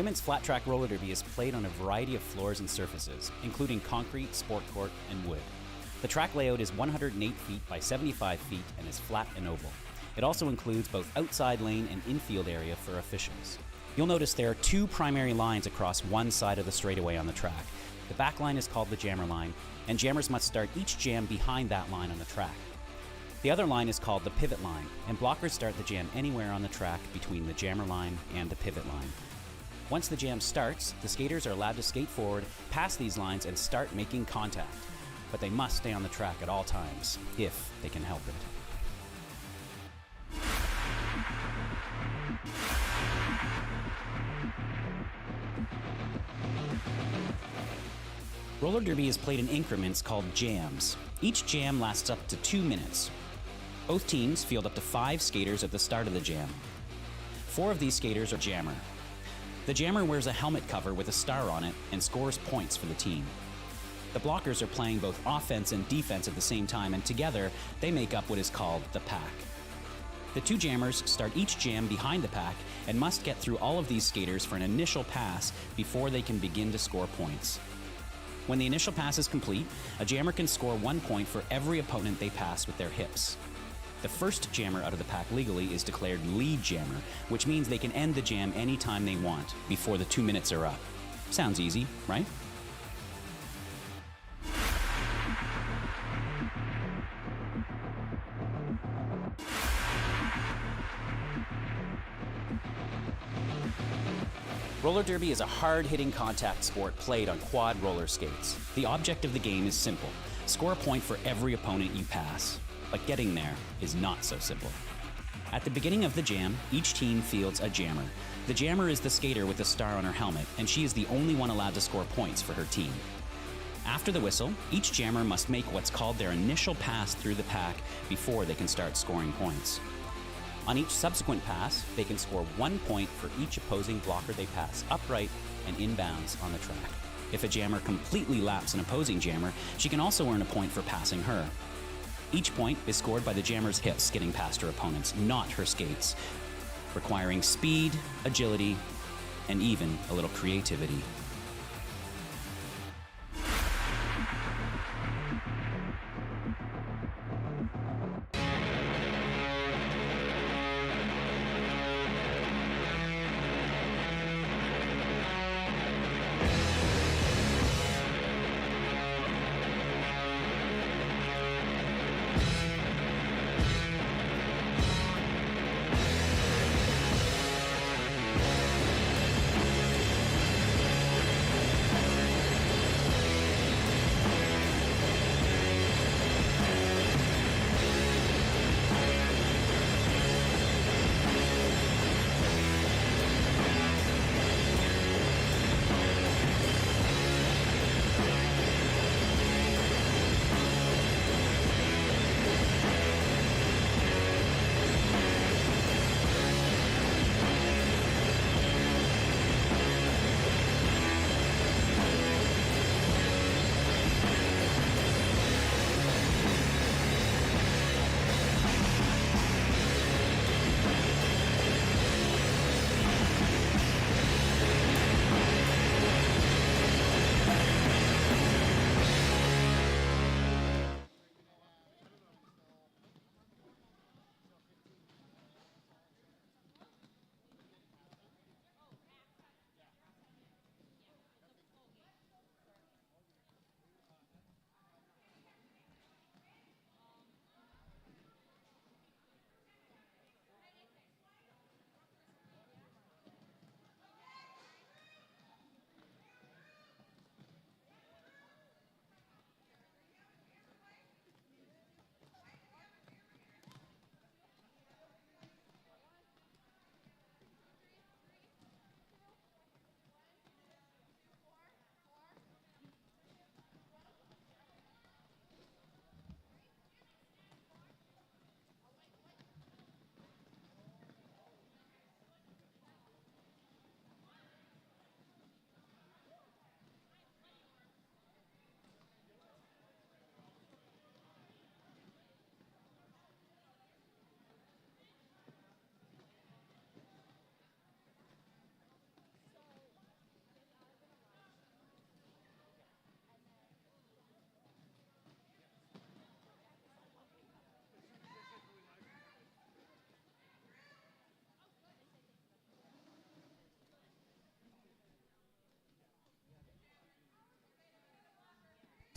Women's flat track roller derby is played on a variety of floors and surfaces, including concrete, sport court, and wood. The track layout is 108 feet by 75 feet and is flat and oval. It also includes both outside lane and infield area for officials. You'll notice there are two primary lines across one side of the straightaway on the track. The back line is called the jammer line, and jammers must start each jam behind that line on the track. The other line is called the pivot line, and blockers start the jam anywhere on the track between the jammer line and the pivot line. Once the jam starts, the skaters are allowed to skate forward, pass these lines, and start making contact. But they must stay on the track at all times, if they can help it. Roller derby is played in increments called jams. Each jam lasts up to 2 minutes. Both teams field up to 5 skaters at the start of the jam. 4 of these skaters are jammer. The jammer wears a helmet cover with a star on it and scores points for the team. The blockers are playing both offense and defense at the same time, and together they make up what is called the pack. The 2 jammers start each jam behind the pack and must get through all of these skaters for an initial pass before they can begin to score points. When the initial pass is complete, a jammer can score 1 point for every opponent they pass with their hips. The first jammer out of the pack legally is declared lead jammer, which means they can end the jam anytime they want before the 2 minutes are up. Sounds easy, right? Roller derby is a hard-hitting contact sport played on quad roller skates. The object of the game is simple. Score a point for every opponent you pass. But getting there is not so simple. At the beginning of the jam, each team fields a jammer. The jammer is the skater with the star on her helmet, and she is the only one allowed to score points for her team. After the whistle, each jammer must make what's called their initial pass through the pack before they can start scoring points. On each subsequent pass, they can score 1 point for each opposing blocker they pass upright and inbounds on the track. If a jammer completely laps an opposing jammer, she can also earn a point for passing her. Each point is scored by the jammer's hips getting past her opponents, not her skates, requiring speed, agility, and even a little creativity.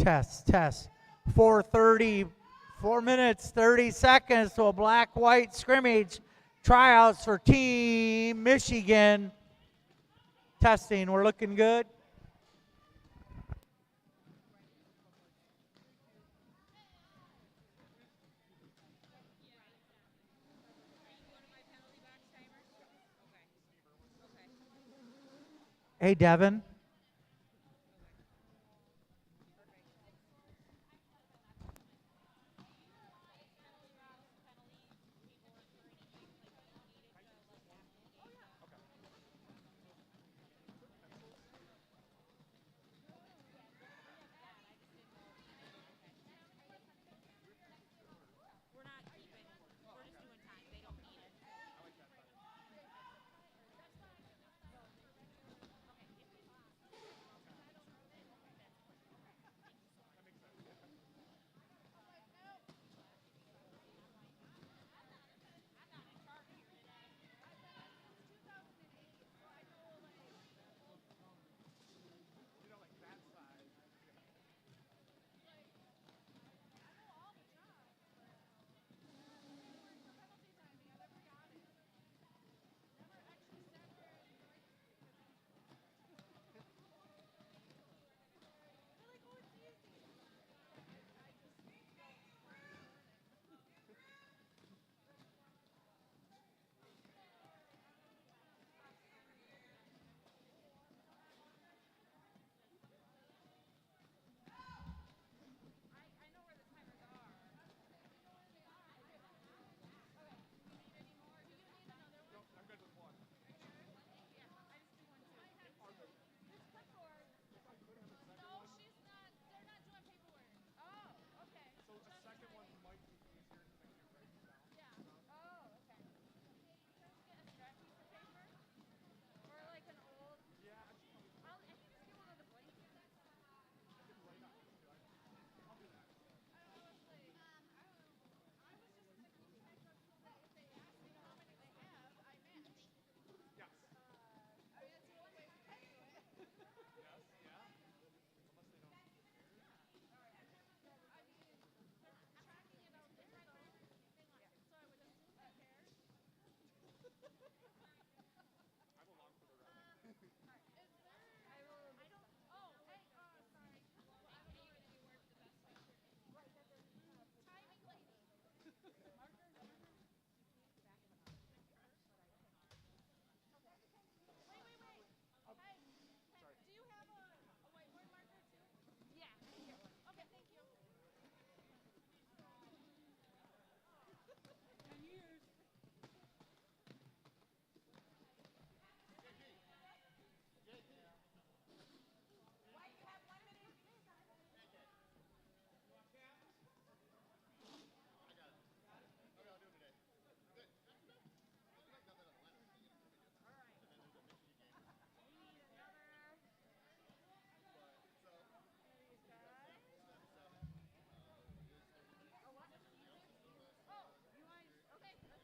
Test. 4 minutes, 30 seconds to a black-white scrimmage. Tryouts for Team Michigan. Testing, we're looking good. Hey, Devin.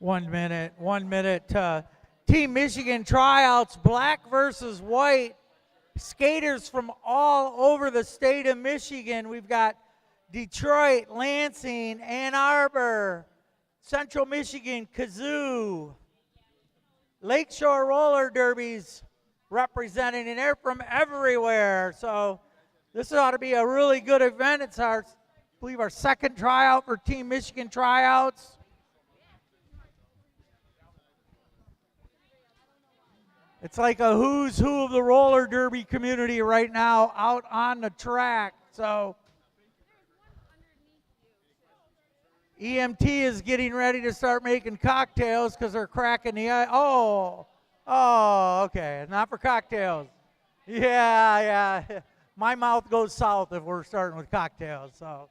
One minute. Team Michigan tryouts, black versus white. Skaters from all over the state of Michigan. We've got Detroit, Lansing, Ann Arbor, Central Michigan, Kazoo, Lakeshore Roller Derbies representing, and they're from everywhere. So this ought to be a really good event. It's I believe our second tryout for Team Michigan tryouts. It's like a who's who of the roller derby community right now out on the track. So EMT is getting ready to start making cocktails because they're cracking the ice. Oh, okay, not for cocktails. Yeah. My mouth goes south if we're starting with cocktails. So.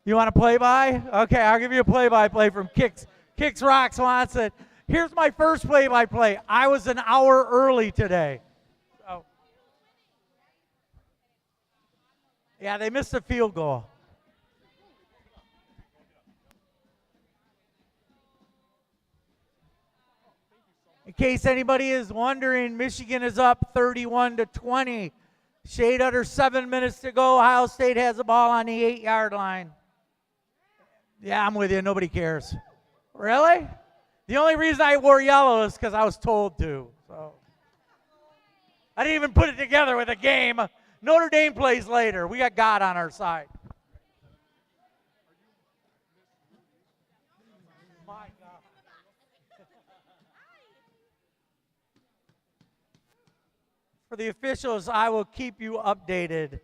You want a play-by? Okay, I'll give you a play-by-play from Kicks Rock Swanson. Here's my first play-by-play. I was an hour early today. So, yeah, they missed a field goal. In case anybody is wondering, Michigan is up 31-20. Shade under 7 minutes to go. Ohio State has the ball on the 8-yard line. Yeah, I'm with you. Nobody cares. Really? The only reason I wore yellow is because I was told to. So I didn't even put it together with a game. Notre Dame plays later. We got God on our side. My God. For the officials, I will keep you updated.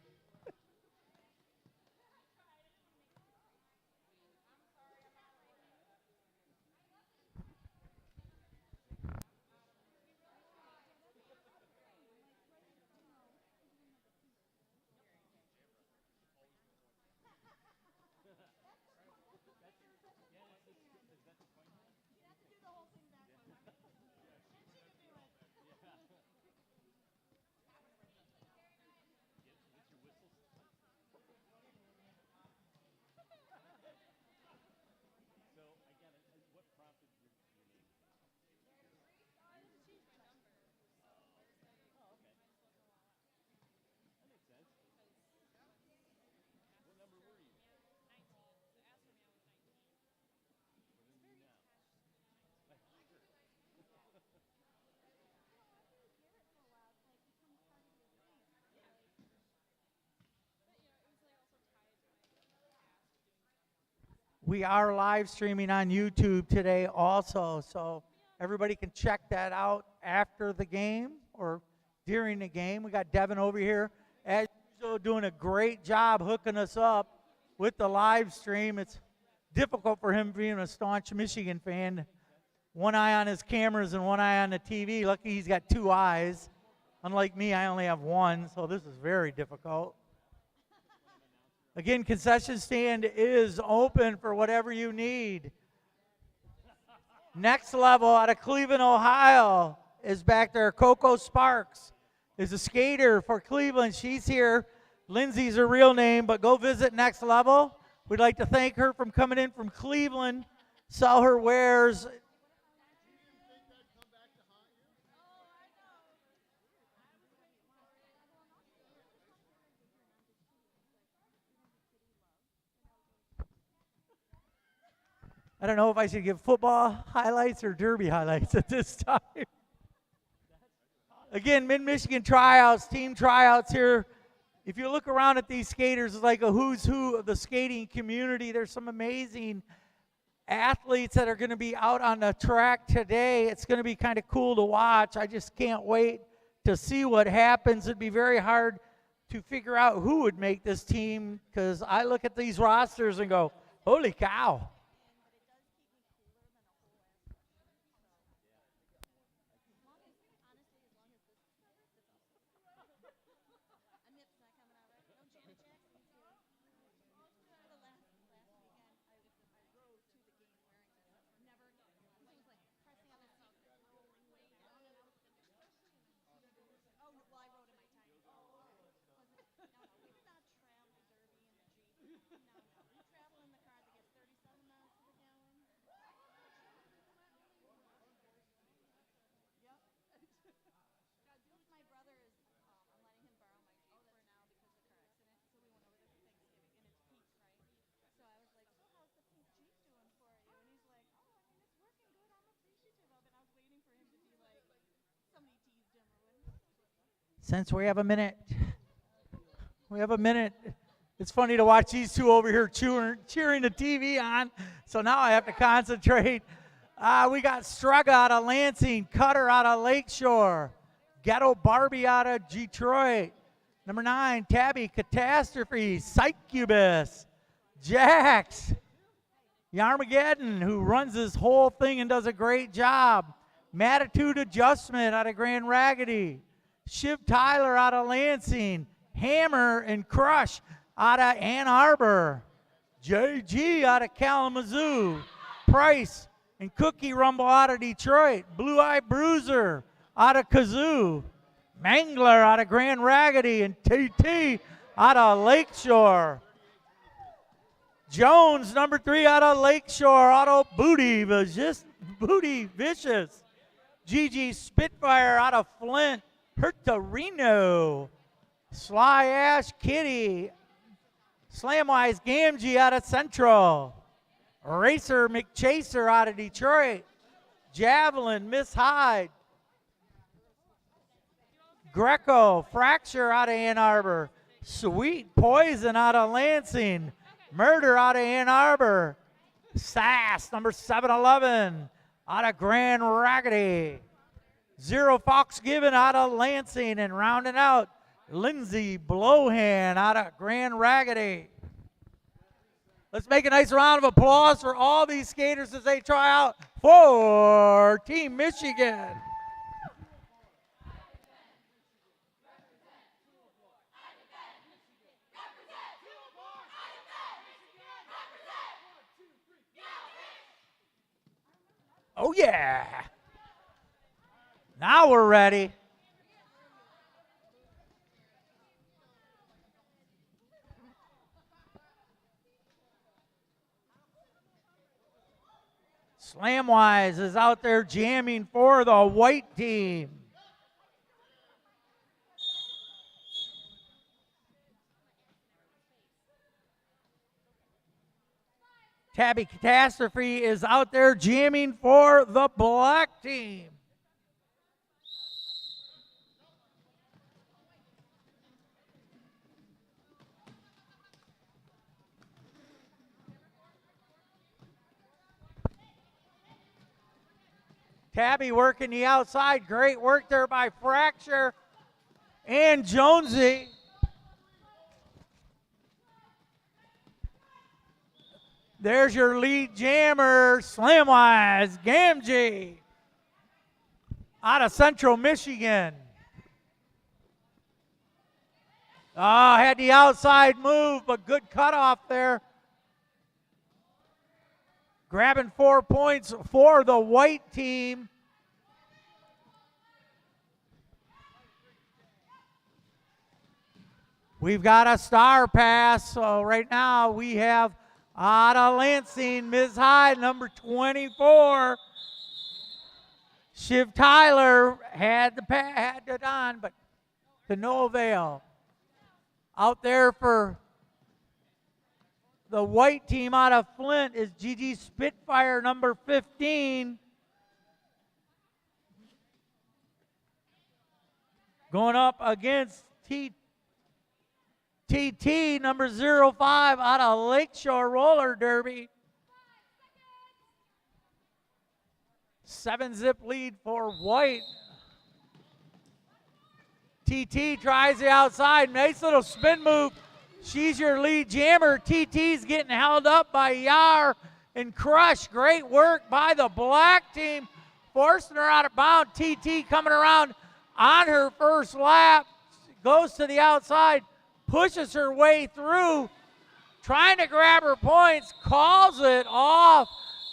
We are live streaming on YouTube today also, so everybody can check that out after the game or during the game. We got Devin over here, as usual, doing a great job hooking us up with the live stream. It's difficult for him being a staunch Michigan fan. One eye on his cameras and one eye on the TV. Lucky he's got two eyes. Unlike me, I only have one, so this is very difficult. Again, concession stand is open for whatever you need. Next Level out of Cleveland, Ohio is back there. Coco Sparks is a skater for Cleveland. She's here. Lindsay's her real name, but go visit Next Level. We'd like to thank her for coming in from Cleveland, sell her wares. I don't know if I should give football highlights or derby highlights at this time. Again, Mid-Michigan tryouts, team tryouts here. If you look around at these skaters, it's like a who's who of the skating community. There's some amazing athletes that are going to be out on the track today. It's going to be kind of cool to watch. I just can't wait to see what happens. It'd be very hard to figure out who would make this team because I look at these rosters and go, holy cow. Since we have a minute, it's funny to watch these two over here cheering the TV on, so now I have to concentrate. We got Strega out of Lansing, Cutter out of Lakeshore, Ghetto Barbie out of Detroit, number 9, Tabby Catastrophe, Psychubus, Jax, Yarmageddon, who runs this whole thing and does a great job, Mattitude Adjustment out of Grand Raggedy, Shiv Tyler out of Lansing, Hammer and Crush out of Ann Arbor, JG out of Kalamazoo. Price and Cookie Rumble out of Detroit. Blue Eye Bruiser out of Kazoo. Mangler out of Grand Raggedy. And TT out of Lakeshore. Jones, number 3 out of Lakeshore. Auto Booty was just Booty Vicious. Gigi Spitfire out of Flint. Hertorino. Sly Ash Kitty. Slamwise Gamgee out of Central. Racer McChaser out of Detroit. Javelin Miss Hyde. Greco Fracture out of Ann Arbor. Sweet Poison out of Lansing. Murder out of Ann Arbor. Sass number 711 out of Grand Raggedy. Zero Fox Given out of Lansing, and rounding out Lindsay Blowhand out of Grand Raggedy. Let's make a nice round of applause for all these skaters as they try out for Team Michigan. Oh yeah. Now we're ready. Slamwise is out there jamming for the white team. Tabby Catastrophe is out there jamming for the black team. Tabby working the outside. Great work there by Fracture and Jonesy. There's your lead jammer, Slamwise Gamgee out of Central Michigan. Had the outside move, but good cutoff there. Grabbing 4 points for the white team. We've got a star pass, so right now we have out of Lansing, Ms. Hyde, number 24. Shiv Tyler had it on, but to no avail. Out there for the white team out of Flint is Gigi Spitfire, number 15. Going up against TT, number 05 out of Lakeshore Roller Derby. 7-zip lead for white. TT tries the outside. Nice little spin move. She's your lead jammer. TT's getting held up by Yar and Crush. Great work by the black team, forcing her out of bounds. TT coming around on her first lap. Goes to the outside. Pushes her way through, trying to grab her points, calls it off.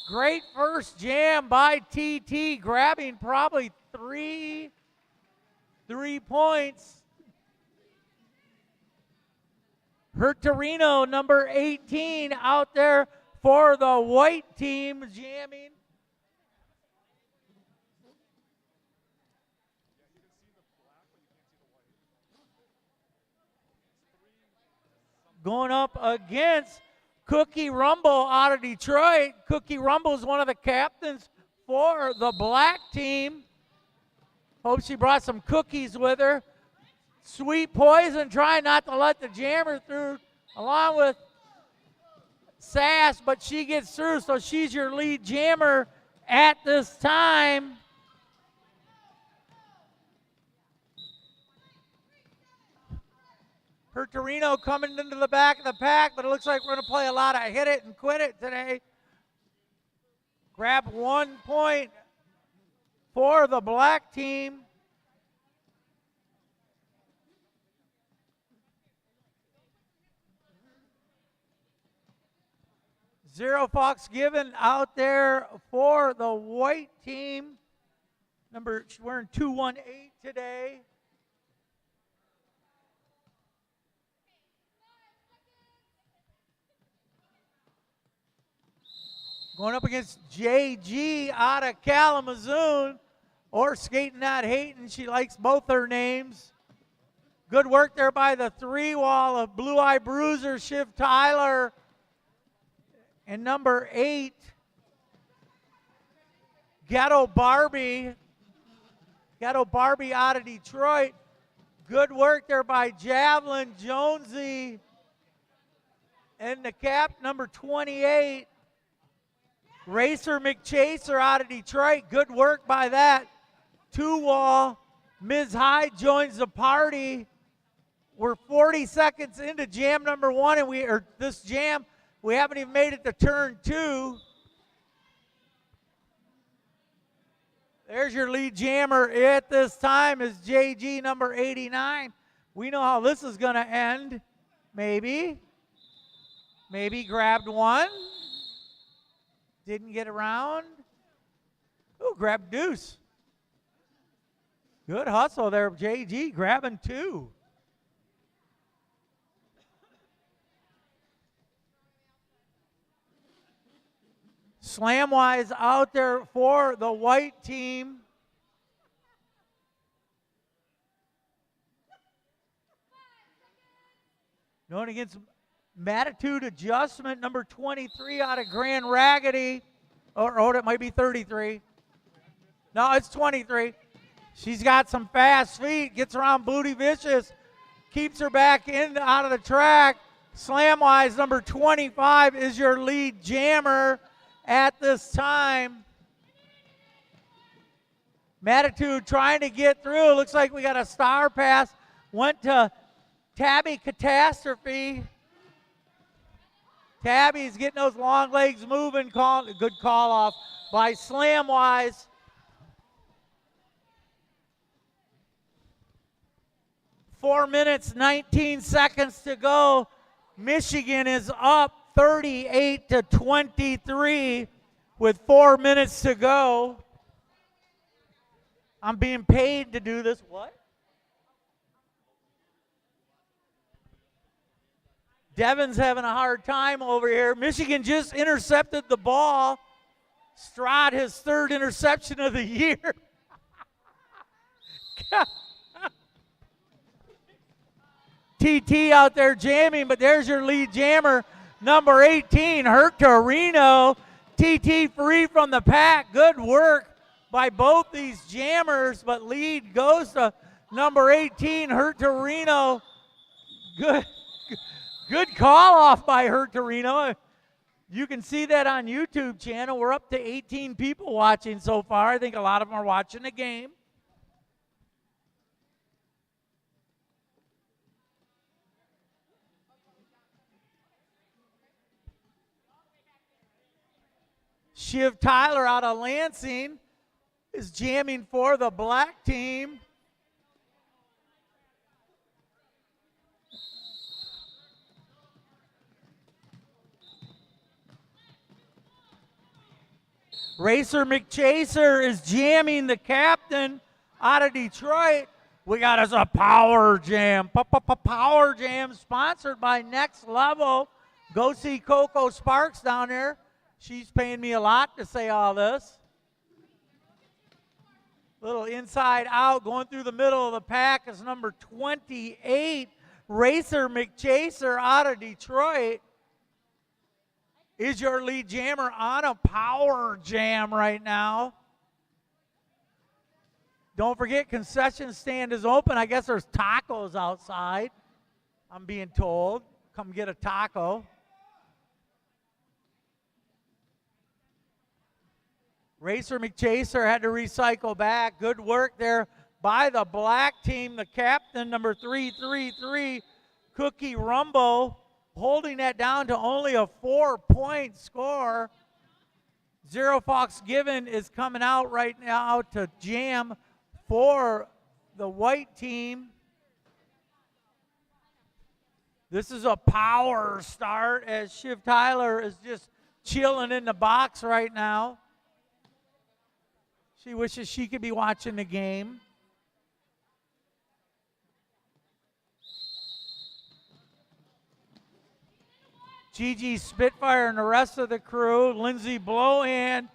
Great first jam by TT, grabbing probably three points. Hertorino, number 18, out there for the white team, jamming. Going up against Cookie Rumble out of Detroit. Cookie Rumble is one of the captains for the black team. Hope she brought some cookies with her. Sweet Poison trying not to let the jammer through along with Sass, but she gets through, so she's your lead jammer at this time. Hertorino coming into the back of the pack, but it looks like we're going to play a lot of hit it and quit it today. Grab 1 point for the black team. Zero Fox Given out there for the white team. She's wearing 218 today. Going up against JG out of Kalamazoo, or Skating Not Hating. She likes both her names. Good work there by the 3-wall of Blue Eye Bruiser, Shiv Tyler. And number 8, Ghetto Barbie. Ghetto Barbie out of Detroit. Good work there by Javelin Jonesy. And the cap, number 28, Racer McChaser out of Detroit. Good work by that 2-wall. Ms. Hyde joins the party. We're 40 seconds into jam number 1, and this jam, we haven't even made it to turn 2. There's your lead jammer at this time is JG number 89. We know how this is going to end. Maybe grabbed one. Didn't get around. Ooh, grabbed deuce. Good hustle there, JG, grabbing 2. Slamwise out there for the white team. Going against Mattitude Adjustment, number 23 out of Grand Raggedy. Or it might be 33. No, it's 23. She's got some fast feet, gets around Booty Vicious, keeps her back in out of the track. Slamwise, number 25 is your lead jammer at this time. Mattitude trying to get through. Looks like we got a star pass. Went to Tabby Catastrophe. Tabby's getting those long legs moving. Good call off by Slamwise. Four minutes, 19 seconds to go. Michigan is up 38-23 with 4 minutes to go. I'm being paid to do this. What? Devin's having a hard time over here. Michigan just intercepted the ball. Stroud, his 3rd interception of the year. TT out there jamming, but there's your lead jammer, number 18, Hurt Torino. TT free from the pack. Good work by both these jammers, but lead goes to number 18, Hurt Torino. Good call off by Hurt Torino. You can see that on YouTube channel. We're up to 18 people watching so far. I think a lot of them are watching the game. Shiv Tyler out of Lansing is jamming for the black team. Racer McChaser is jamming the captain out of Detroit. We got us a power jam. Power jam sponsored by Next Level. Go see Coco Sparks down there. She's paying me a lot to say all this. Little inside out going through the middle of the pack is number 28, Racer McChaser out of Detroit. Is your lead jammer on a power jam right now. Don't forget, concession stand is open. I guess there's tacos outside, I'm being told. Come get a taco. Racer McChaser had to recycle back. Good work there by the black team. The captain, number 333, Cookie Rumbo, holding that down to only a 4-point score. Zero Fox Given is coming out right now to jam for the white team. This is a power start as Shiv Tyler is just chilling in the box right now. She wishes she could be watching the game. Gigi Spitfire and the rest of the crew. Lindsay Blowhand,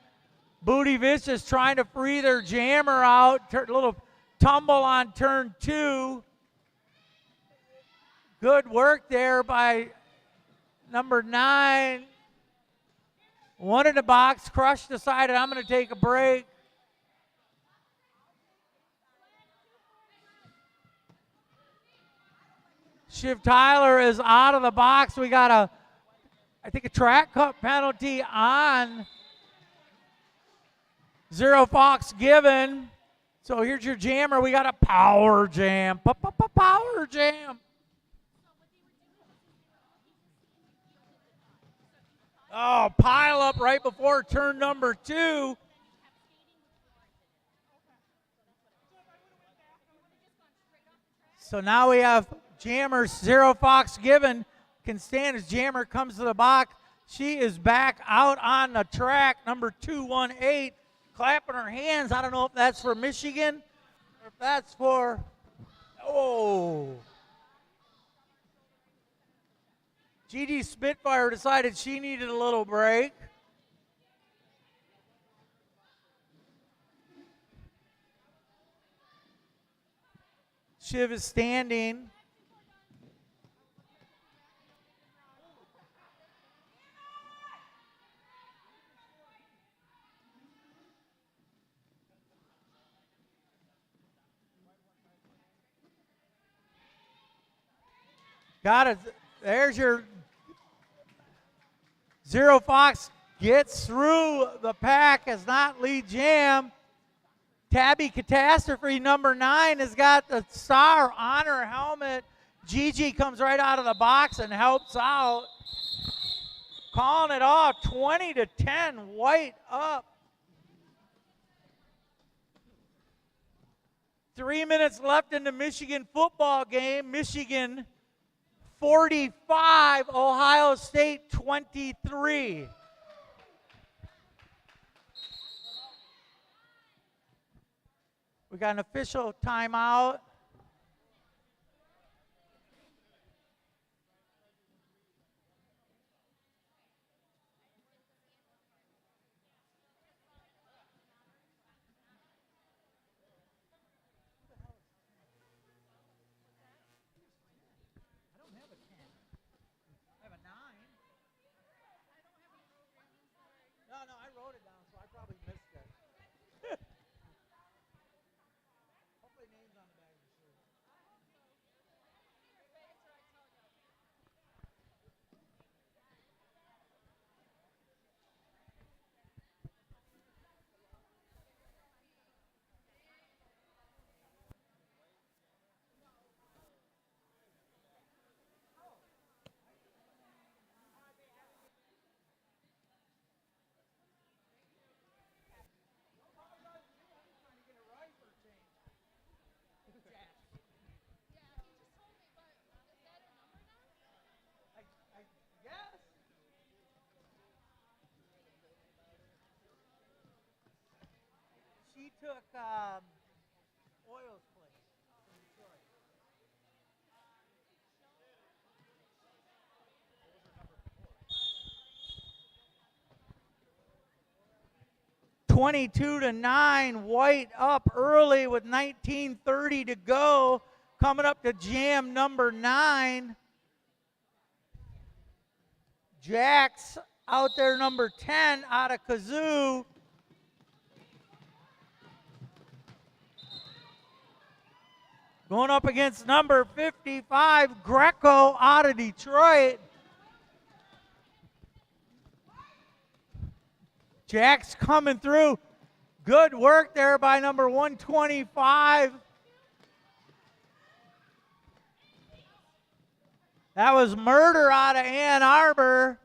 Booty Vicious trying to free their jammer out. Little tumble on turn 2. Good work there by number 9. One in the box. Crush decided I'm going to take a break. Shiv Tyler is out of the box. We got I think a track cut penalty on Zero Fox given. So here's your jammer. We got a power jam. Power jam. Oh, pile up right before turn number 2. So now we have jammer Zero Fox given. Can stand as jammer comes to the box. She is back out on the track. Number 218 clapping her hands. I don't know if that's for Michigan or if that's for, GD Spitfire decided she needed a little break. Shiv is standing. Got it. There's your Zero Fox gets through the pack as not lead jam. Tabby Catastrophe, number 9, has got the star on her helmet. Gigi comes right out of the box and helps out. Calling it off, 20-10, White up. 3 minutes left in the Michigan football game. Michigan 45, Ohio State 23. We got an official timeout. No, I wrote it down, so I probably missed it. Hopefully name's on the bag of the shirt. Yes. She took Oil's place from Detroit. (22-9), White up early with 19:30 to go. Coming up to jam number 9. Jax out there, number 10, out of Kazoo. Going up against number 55, Greco out of Detroit. Jax coming through. Good work there by number 125. That was Murder out of Ann Arbor.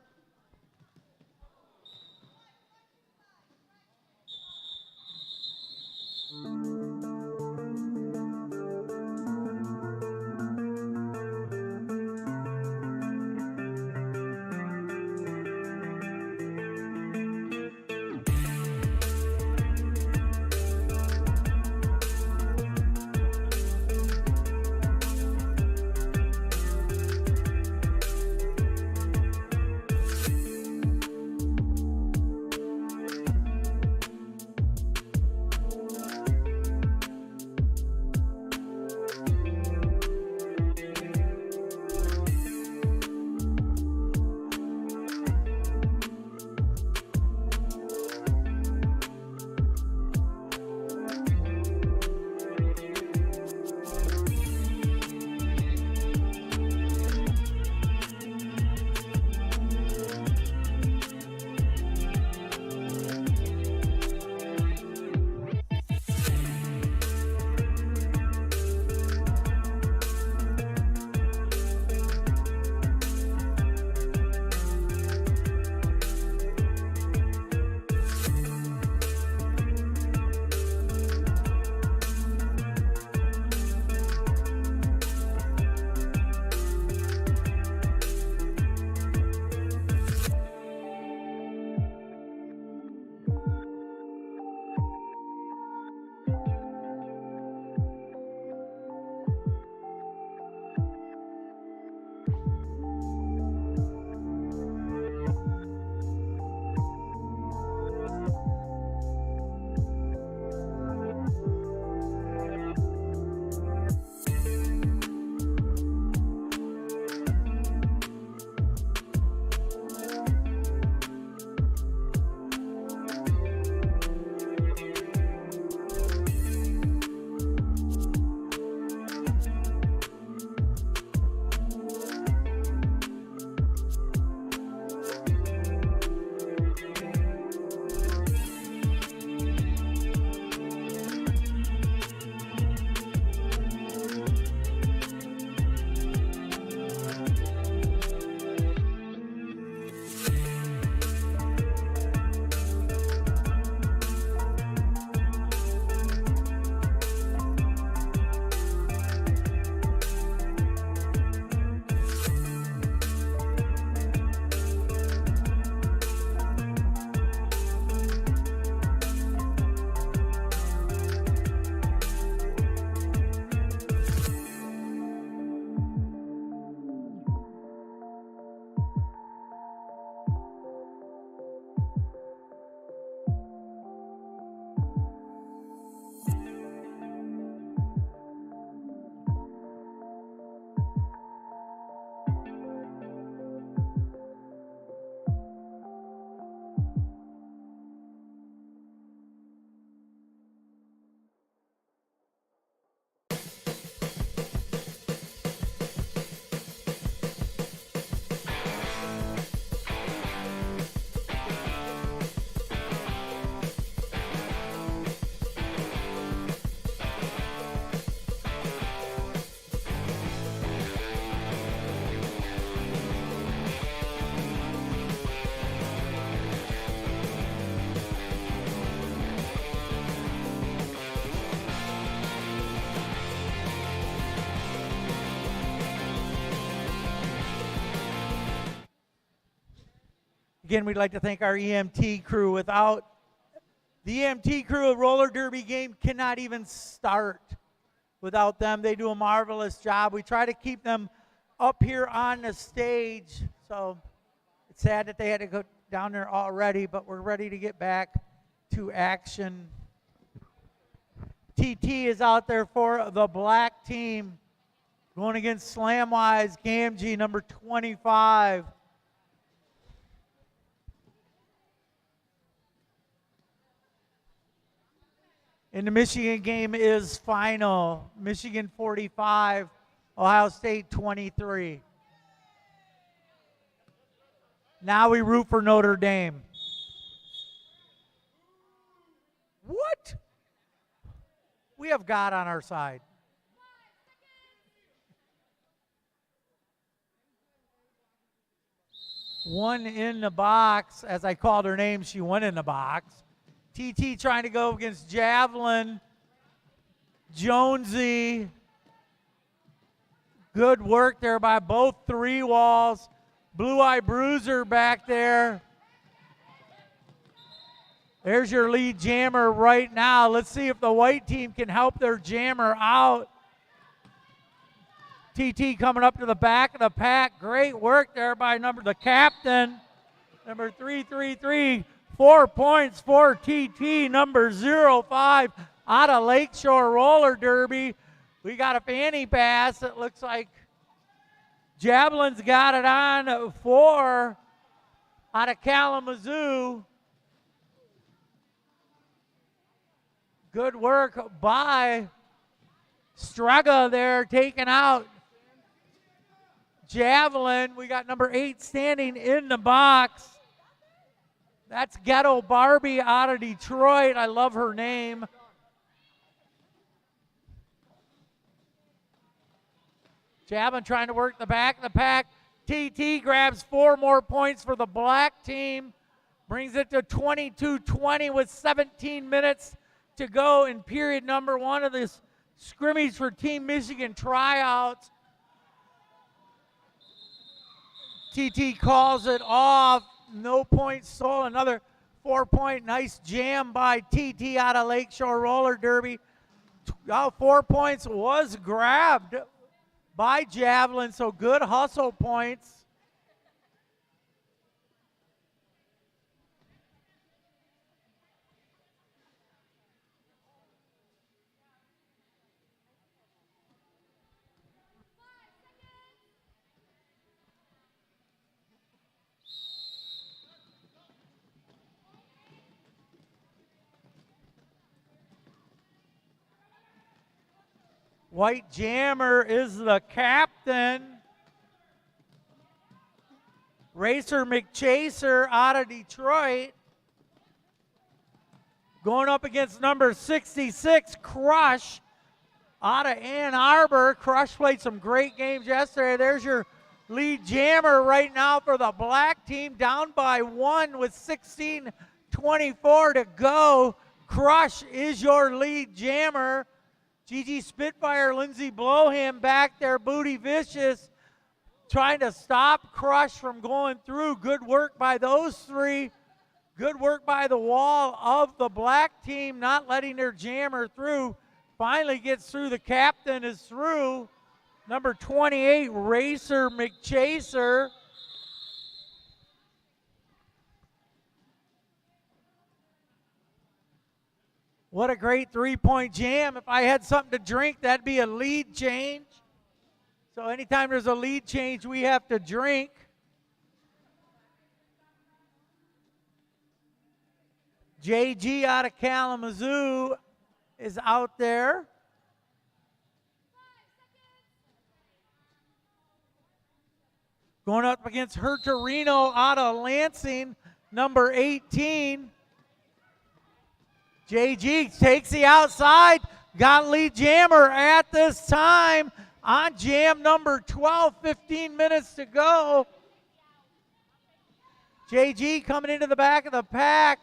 Again, we'd like to thank our EMT crew. Without the EMT crew, a roller derby game cannot even start without them. They do a marvelous job. We try to keep them up here on the stage. So it's sad that they had to go down there already, but we're ready to get back to action. TT is out there for the black team, going against Slamwise Gamgee, number 25. And the Michigan game is final. Michigan 45, Ohio State 23. Now we root for Notre Dame. What? We have God on our side. One in the box. As I called her name, she went in the box. TT trying to go against Javelin. Jonesy. Good work there by both three walls. Blue Eye Bruiser back there. There's your lead jammer right now. Let's see if the white team can help their jammer out. TT coming up to the back of the pack. Great work there by the captain. Number 333. 4 points for TT, number 05 out of Lakeshore Roller Derby. We got a fanny pass. It looks like Javelin's got it on 4 out of Kalamazoo. Good work by Strega there, taking out Javelin. We got number 8 standing in the box. That's Ghetto Barbie out of Detroit. I love her name. Javelin trying to work the back of the pack. TT grabs 4 more points for the black team. Brings it to 22-20 with 17 minutes to go in period number 1 of this scrimmage for Team Michigan tryouts. TT calls it off. No points stolen. Another 4-point nice jam by TT out of Lakeshore Roller Derby. 4 points was grabbed by Javelin, so good hustle points. White Jammer is the captain. Racer McChaser out of Detroit. Going up against number 66, Crush out of Ann Arbor. Crush played some great games yesterday. There's your lead jammer right now for the black team, down by 1 with 16:24 to go. Crush is your lead jammer. Gigi Spitfire, Lindsey Blowham back there, Booty Vicious, trying to stop Crush from going through. Good work by those 3. Good work by the wall of the black team, not letting their jammer through. Finally gets through. The captain is through. Number 28, Racer McChaser. What a great 3-point jam. If I had something to drink, that'd be a lead change. So anytime there's a lead change, we have to drink. JG out of Kalamazoo is out there. Going up against Hertorino out of Lansing, number 18. JG takes the outside, got lead jammer at this time on jam number 12, 15 minutes to go. JG coming into the back of the pack.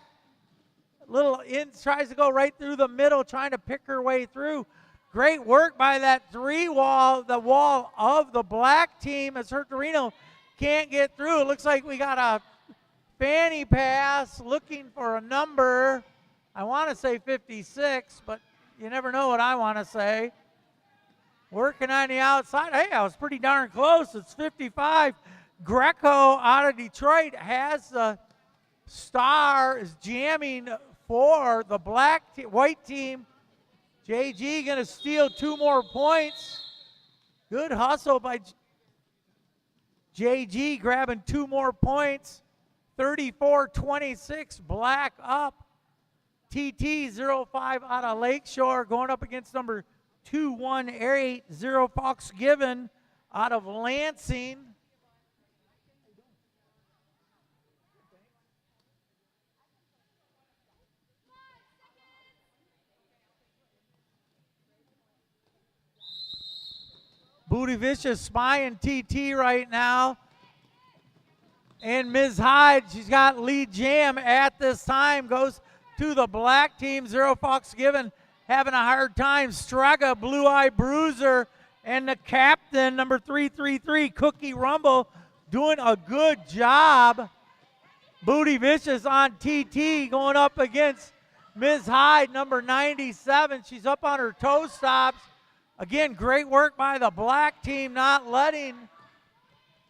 Little in, tries to go right through the middle, trying to pick her way through. Great work by that 3 wall, the wall of the black team, as Hertorino can't get through. It looks like we got a Fanny pass, looking for a number. I want to say 56, but you never know what I want to say. Working on the outside. Hey, I was pretty darn close. It's 55. Greco out of Detroit has the star, is jamming for the white team. JG going to steal 2 more points. Good hustle by JG, grabbing 2 more points. 34-26, Black up. TT 05 out of Lakeshore going up against number 2-1-8, 0 Fox Given out of Lansing. Booty Vicious spying TT right now. And Ms. Hyde, she's got lead jam at this time, goes to the black team. 0 Fox Given having a hard time. Straga, Blue Eye Bruiser, and the captain, number 333, Cookie Rumble, doing a good job. Booty Vicious on TT going up against Ms. Hyde, number 97. She's up on her toe stops. Again, great work by the black team, not letting.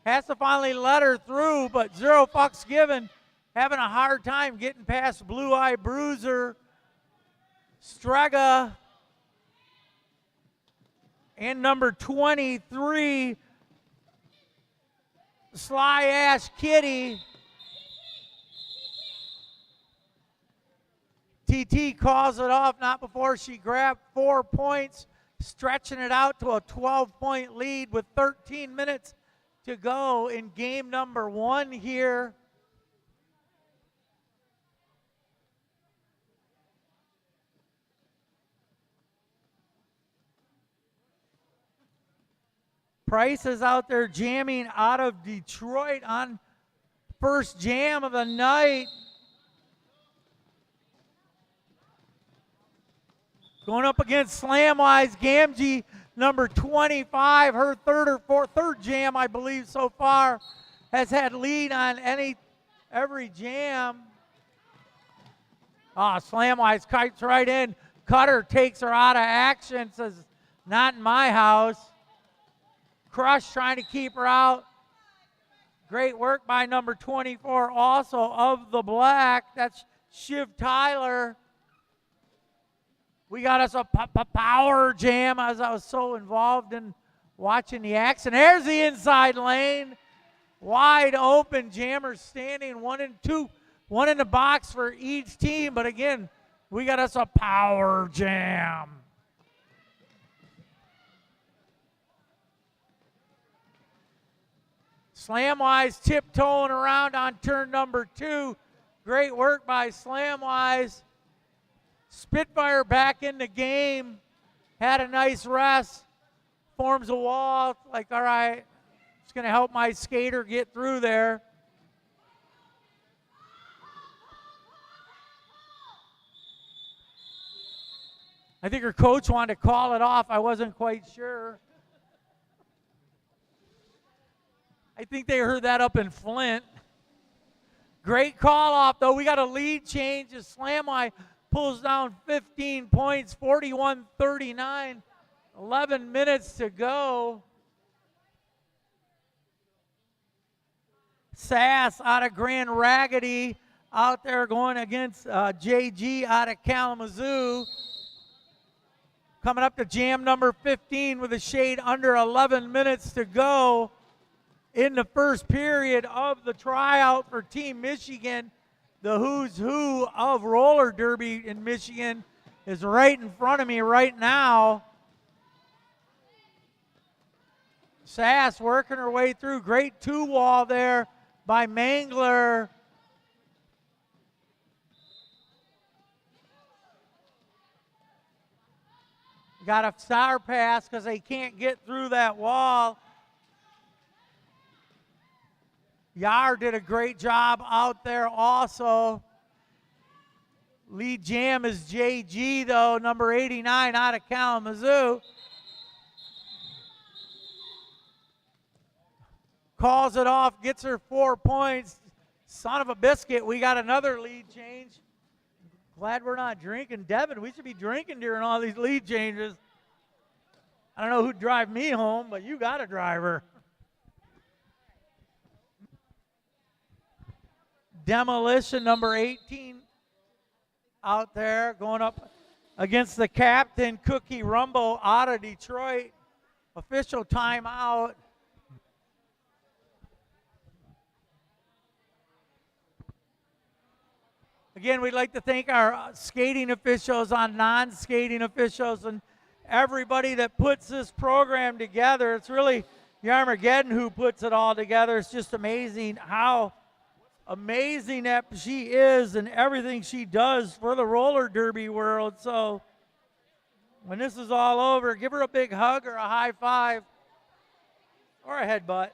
Has to finally let her through, but 0 Fox Given having a hard time getting past Blue Eye Bruiser, Strega, and number 23, Sly Ash Kitty. TT calls it off, not before she grabbed 4 points, stretching it out to a 12-point lead with 13 minutes to go in game number 1 here. Price is out there jamming out of Detroit on first jam of the night. Going up against Slamwise Gamgee, number 25, her third jam, I believe, so far, has had lead on every jam. Slamwise kites right in. Cutter takes her out of action, says, not in my house. Crush trying to keep her out. Great work by number 24, also of the black. That's Shiv Tyler. We got us a power jam, as I was so involved in watching the action. There's the inside lane. Wide open, jammers standing 1 and 2. 1 in the box for each team. But again, we got us a power jam. Slamwise tiptoeing around on turn number 2. Great work by Slamwise. Spitfire back in the game, had a nice rest, forms a wall, like, all right, it's going to help my skater get through there. I think her coach wanted to call it off. I wasn't quite sure. I think they heard that up in Flint. Great call off, though. We got a lead change as Slamwise pulls down 15 points, 41-39, 11 minutes to go. Sass out of Grand Raggedy out there going against JG out of Kalamazoo. Coming up to jam number 15 with a shade under 11 minutes to go in the first period of the tryout for Team Michigan. The who's who of roller derby in Michigan is right in front of me right now. Sass working her way through. Great 2-wall there by Mangler. Got a star pass because they can't get through that wall. Yar did a great job out there also. Lead jam is JG, though, number 89 out of Kalamazoo. Calls it off, gets her 4 points. Son of a biscuit, we got another lead change. Glad we're not drinking. Devin, we should be drinking during all these lead changes. I don't know who'd drive me home, but you got a driver. Demolition, number 18, out there going up against the captain, Cookie Rumble out of Detroit. Official timeout. Again, we'd like to thank our skating officials, on non-skating officials, and everybody that puts this program together. It's really Yarmageddon who puts it all together. It's just amazing how amazing that she is and everything she does for the roller derby world. So when this is all over, give her a big hug or a high five or a headbutt.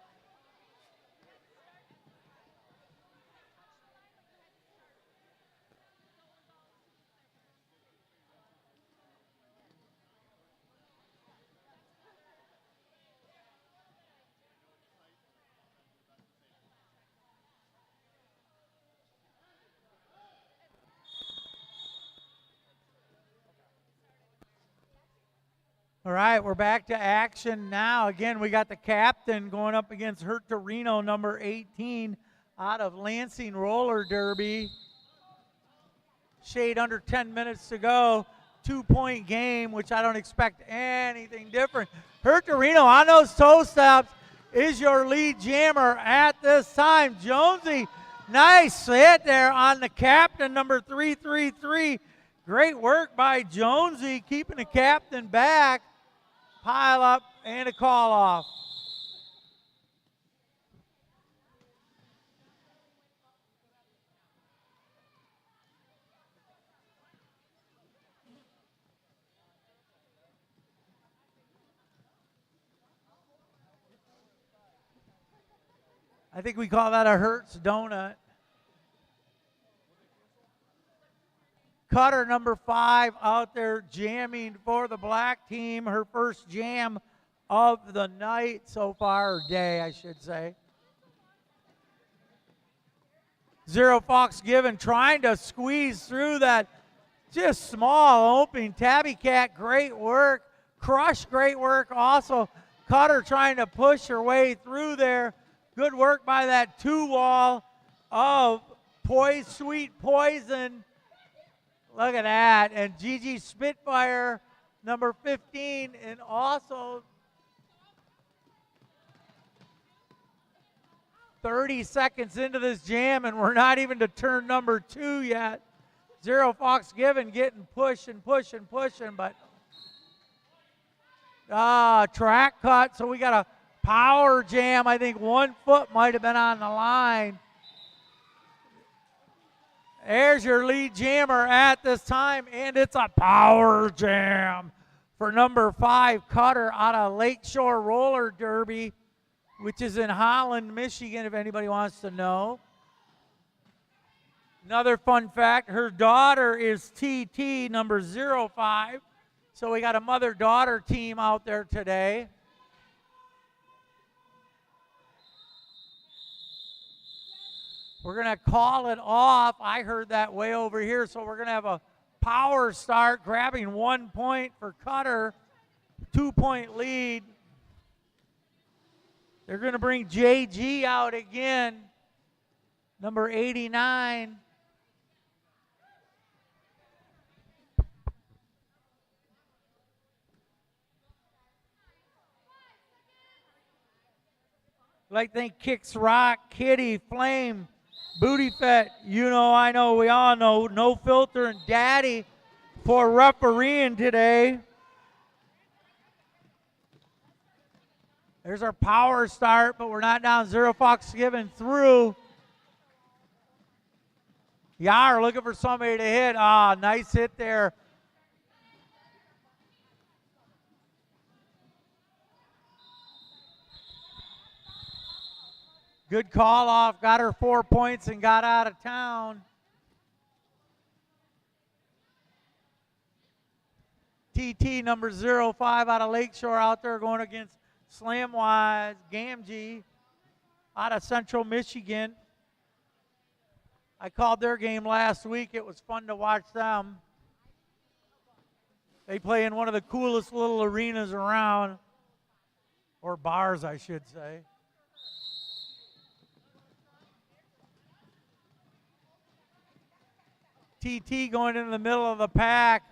All right, we're back to action now. Again, we got the captain going up against Hurt Torino, number 18, out of Lansing Roller Derby. Shade under 10 minutes to go. 2-point game, which I don't expect anything different. Hurt Torino on those toe steps is your lead jammer at this time. Jonesy, nice hit there on the captain, number 333. Great work by Jonesy, keeping the captain back. Pile up and a call off. I think we call that a Hertz donut. Cutter, number 5, out there jamming for the black team. Her first jam of the night so far, or day, I should say. Zero Fox Given trying to squeeze through that just small opening. Tabby Cat, great work. Crush, great work also. Cutter trying to push her way through there. Good work by that 2-wall of Sweet Poison. Look at that. And Gigi Spitfire, number 15, and also 30 seconds into this jam, and we're not even to turn number 2 yet. Zero Fox Given getting pushing, but track cut, so we got a power jam. I think 1 foot might have been on the line. There's your lead jammer at this time, and it's a power jam for number 5, Cutter, out of Lakeshore Roller Derby, which is in Holland, Michigan, if anybody wants to know. Another fun fact, her daughter is TT, number 05. So we got a mother-daughter team out there today. We're going to call it off. I heard that way over here, so we're going to have a power start, grabbing 1 point for Cutter, 2-point lead. They're going to bring JG out again, number 89. Like they Kicks Rock, Kitty, Flame, Booty Fett, you know, I know, we all know, No Filter, and Daddy for refereeing today. There's our power start, but we're not down. Zero Fox Given through. Yar looking for somebody to hit. Nice hit there. Good call off, got her 4 points and got out of town. TT number 05 out of Lakeshore out there going against Slamwise Gamgee out of Central Michigan. I called their game last week. It was fun to watch them. They play in one of the coolest little arenas around, or bars, I should say. TT going into the middle of the pack.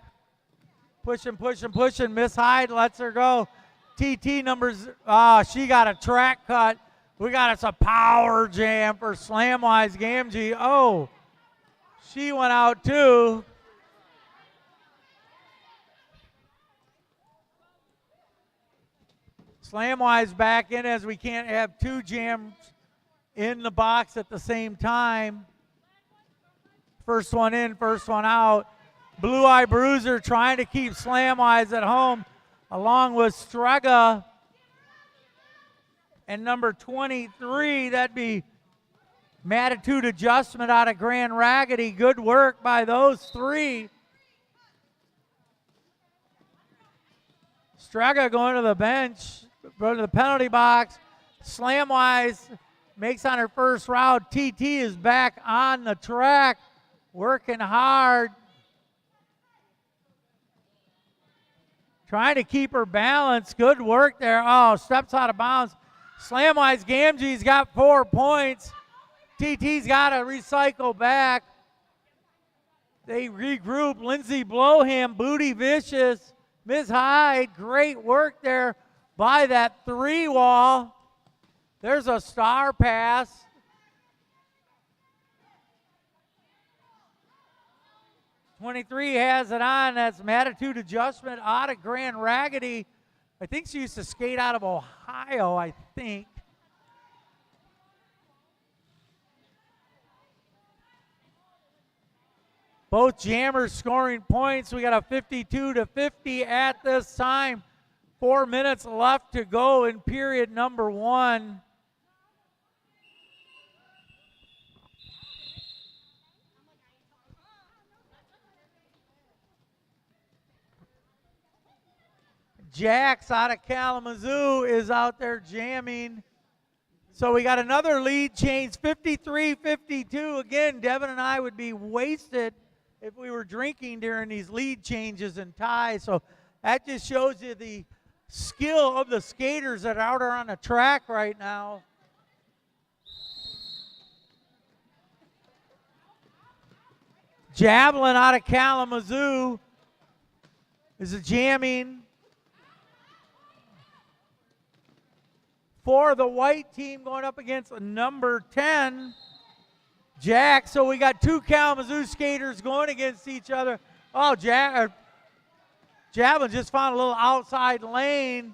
Pushing, pushing, pushing. Miss Hyde lets her go. TT numbers, she got a track cut. We got us a power jam for Slamwise Gamgee. Oh, she went out too. Slamwise back in, as we can't have two jams in the box at the same time. First one in, first one out. Blue Eye Bruiser trying to keep Slamwise at home, along with Strega. And number 23, that'd be Mattitude Adjustment out of Grand Raggedy. Good work by those three. Strega going to the bench, going to the penalty box. Slamwise makes on her first round. TT is back on the track, working hard. Trying to keep her balance. Good work there. Oh, steps out of bounds. Slamwise Gamgee's got 4 points. TT's got to recycle back. They regroup. Lindsay Blowham, Booty Vicious, Ms. Hyde. Great work there by that 3-wall. There's a star pass. '23 has it on. That's Mattitude Adjustment out of Grand Raggedy. I think she used to skate out of Ohio, I think. Both jammers scoring points. We got a 52-50 at this time. 4 minutes left to go in period number 1. Jax out of Kalamazoo is out there jamming. So we got another lead change, 53-52. Again, Devin and I would be wasted if we were drinking during these lead changes and ties. So that just shows you the skill of the skaters that are out there on the track right now. Javelin out of Kalamazoo is a jamming for the white team, going up against number 10, Jack. So we got two Kalamazoo skaters going against each other. Oh, Javelin just found a little outside lane.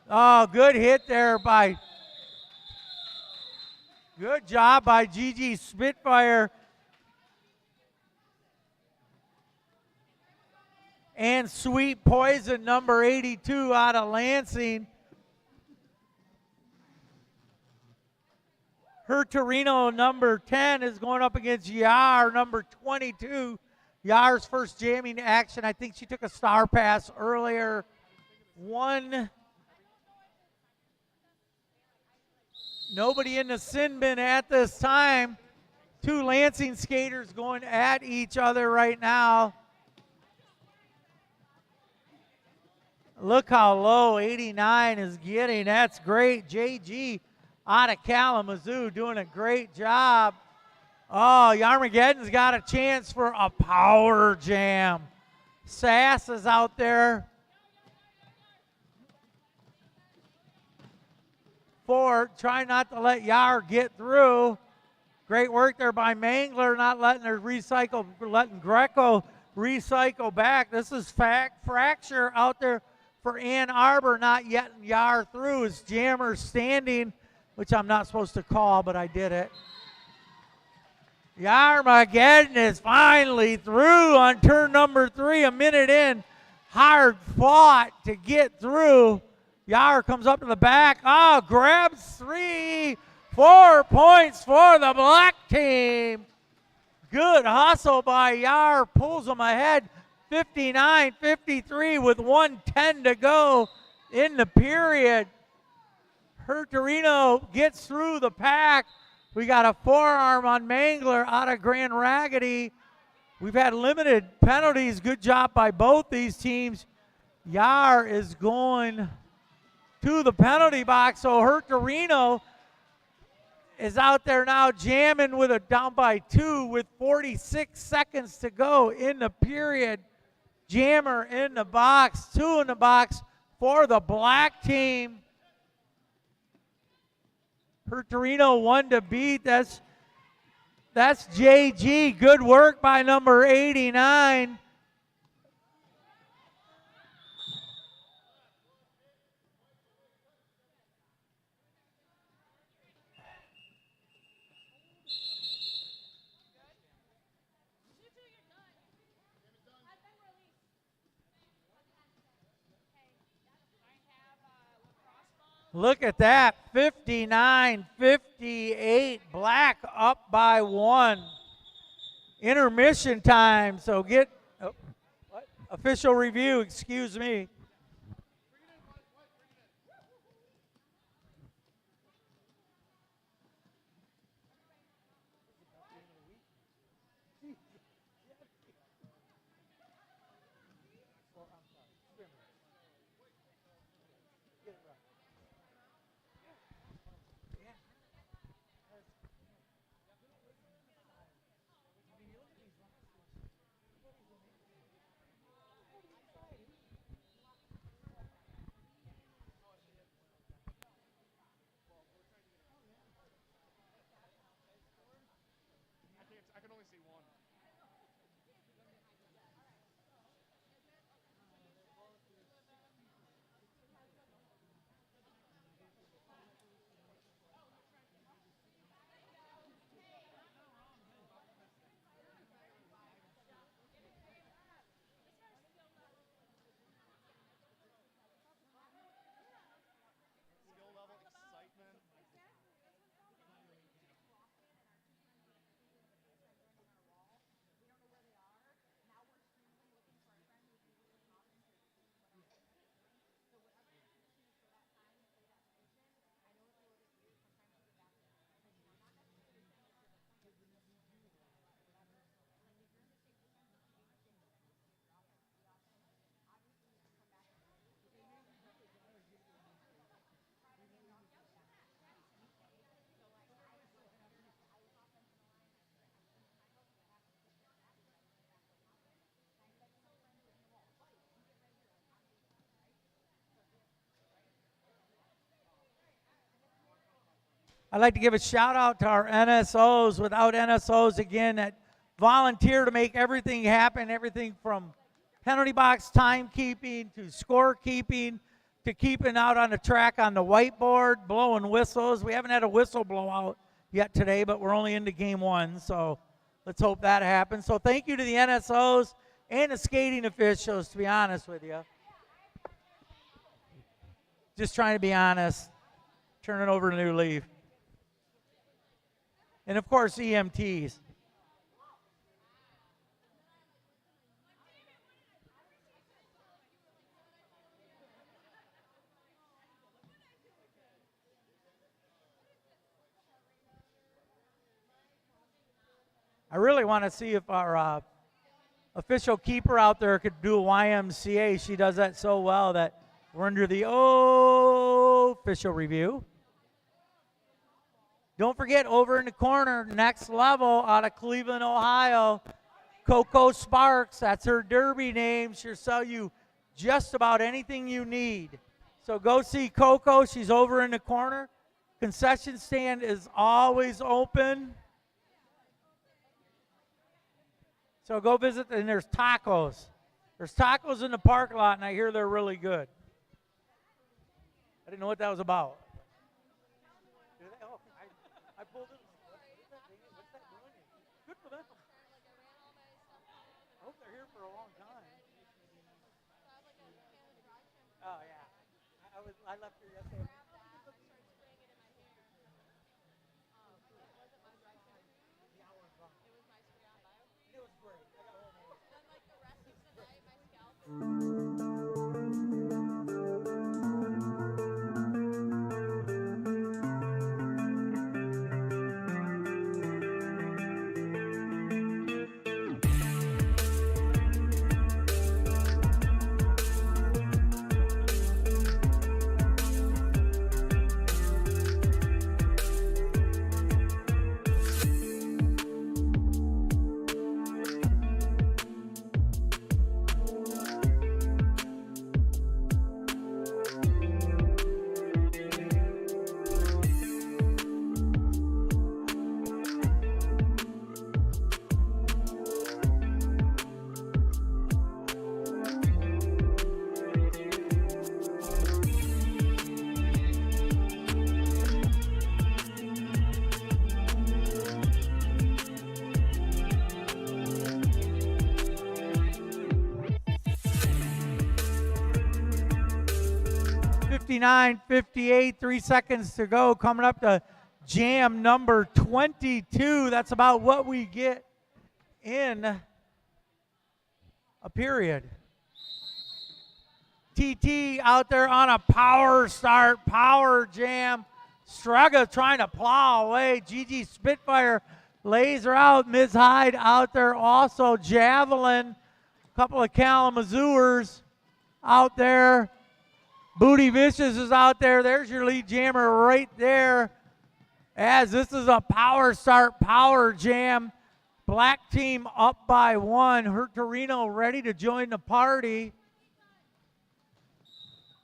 Oh, good hit there by, good job by Gigi Spitfire. And Sweet Poison, number 82 out of Lansing. Her Torino, number 10, is going up against Yar, number 22. Yar's first jamming action. I think she took a star pass earlier. Nobody in the sin bin at this time. Two Lansing skaters going at each other right now. Look how low 89 is getting. That's great. JG out of Kalamazoo doing a great job. Oh, Yarmageddon's got a chance for a power jam. Sass is out there. Trying not to let Yar get through. Great work there by Mangler, not letting her recycle, letting Greco recycle back. This is Fracture out there for Ann Arbor, not yet Yar through. His jammer standing, which I'm not supposed to call, but I did it. Yarmageddon is finally through on turn number 3, a minute in. Hard fought to get through. Yar comes up to the back. Oh, grabs 3, 4 points for the black team. Good hustle by Yar, pulls them ahead. 59-53 with 1:10 to go in the period. Her Torino gets through the pack. We got a forearm on Mangler out of Grand Raggedy. We've had limited penalties. Good job by both these teams. Yar is going to the penalty box, so Hurtarino is out there now jamming with a down by 2 with 46 seconds to go in the period. Jammer in the box, 2 in the box for the black team. Hurtarino 1 to beat. That's JG. Good work by number 89. Look at that, 59-58, black up by 1. Intermission time, so official review, excuse me. I'd like to give a shout out to our NSOs. Without NSOs, again, that volunteer to make everything happen, everything from penalty box timekeeping to scorekeeping to keeping out on the track on the whiteboard, blowing whistles. We haven't had a whistle blowout yet today, but we're only into game 1, so let's hope that happens. So thank you to the NSOs and the skating officials, to be honest with you. Just trying to be honest. Turn it over to New Leaf. And, of course, EMTs. I really want to see if our official keeper out there could do a YMCA. She does that so well that we're under the official review. Don't forget, over in the corner, next level out of Cleveland, Ohio, Coco Sparks. That's her derby name. She'll sell you just about anything you need. So go see Coco. She's over in the corner. Concession stand is always open. So go visit, and there's tacos. There's tacos in the parking lot, and I hear they're really good. I didn't know what that was about. I pulled it. What's that doing? Good for them. I hope they're here for a long time. Oh yeah, I left here yesterday. It was great. I got home. Then like the rest of the night, my scalp. 59-58, 3 seconds to go. Coming up to jam number 22. That's about what we get in a period. TT out there on a power start, power jam. Strega trying to plow away. Gigi Spitfire lays her out. Ms. Hyde out there also. Javelin, a couple of Kalamazooers out there. Booty Vicious is out there. There's your lead jammer right there. As this is a power start, power jam. Black team up by 1. Torino ready to join the party.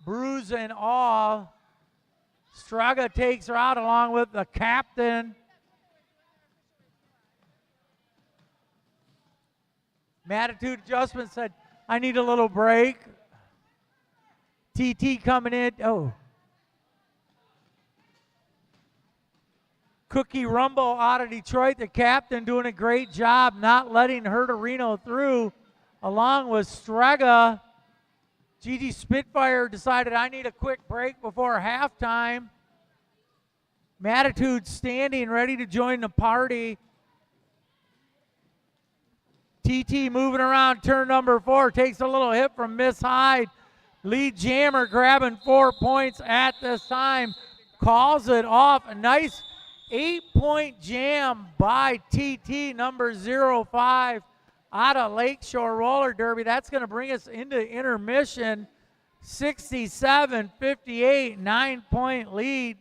Bruise and all. Strega takes her out along with the captain. Mattitude adjustment said, I need a little break. TT coming in. Oh. Cookie Rumble out of Detroit, the captain, doing a great job not letting Torino through, along with Strega. Gigi Spitfire decided I need a quick break before halftime. Mattitude standing ready to join the party. TT moving around turn number 4, takes a little hit from Miss Hyde. Lead jammer grabbing 4 points at this time. Calls it off. A nice 8-point jam by TT number 05 out of Lakeshore Roller Derby. That's going to bring us into intermission. 67-58, 9-point lead.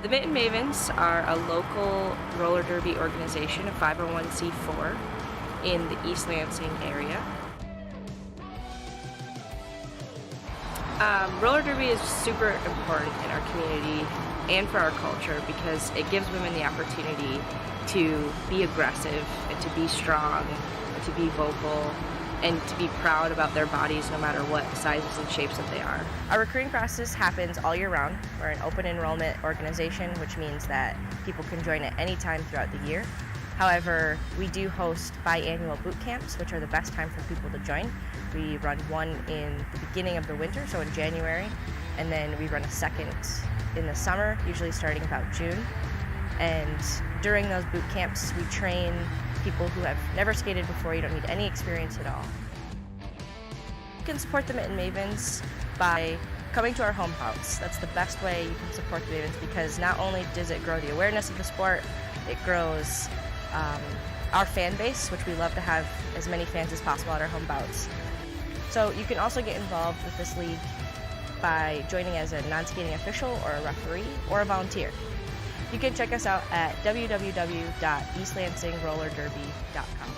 The Mitten Mavens are a local roller derby organization, a 501c4 in the East Lansing area. Roller derby is super important in our community and for our culture because it gives women the opportunity to be aggressive and to be strong and to be vocal and to be proud about their bodies no matter what sizes and shapes that they are. Our recruiting process happens all year round. We're an open enrollment organization, which means that people can join at any time throughout the year. However, we do host biannual boot camps, which are the best time for people to join. We run one in the beginning of the winter, so in January, and then we run a second in the summer, usually starting about June. And during those boot camps, we train people who have never skated before. You don't need any experience at all. You can support the Mitten Mavens by coming to our home bouts. That's the best way you can support the Mavens because not only does it grow the awareness of the sport, it grows our fan base, which we love to have as many fans as possible at our home bouts. So you can also get involved with this league by joining as a non-skating official or a referee or a volunteer. You can check us out at www.eastlansingrollerderby.com.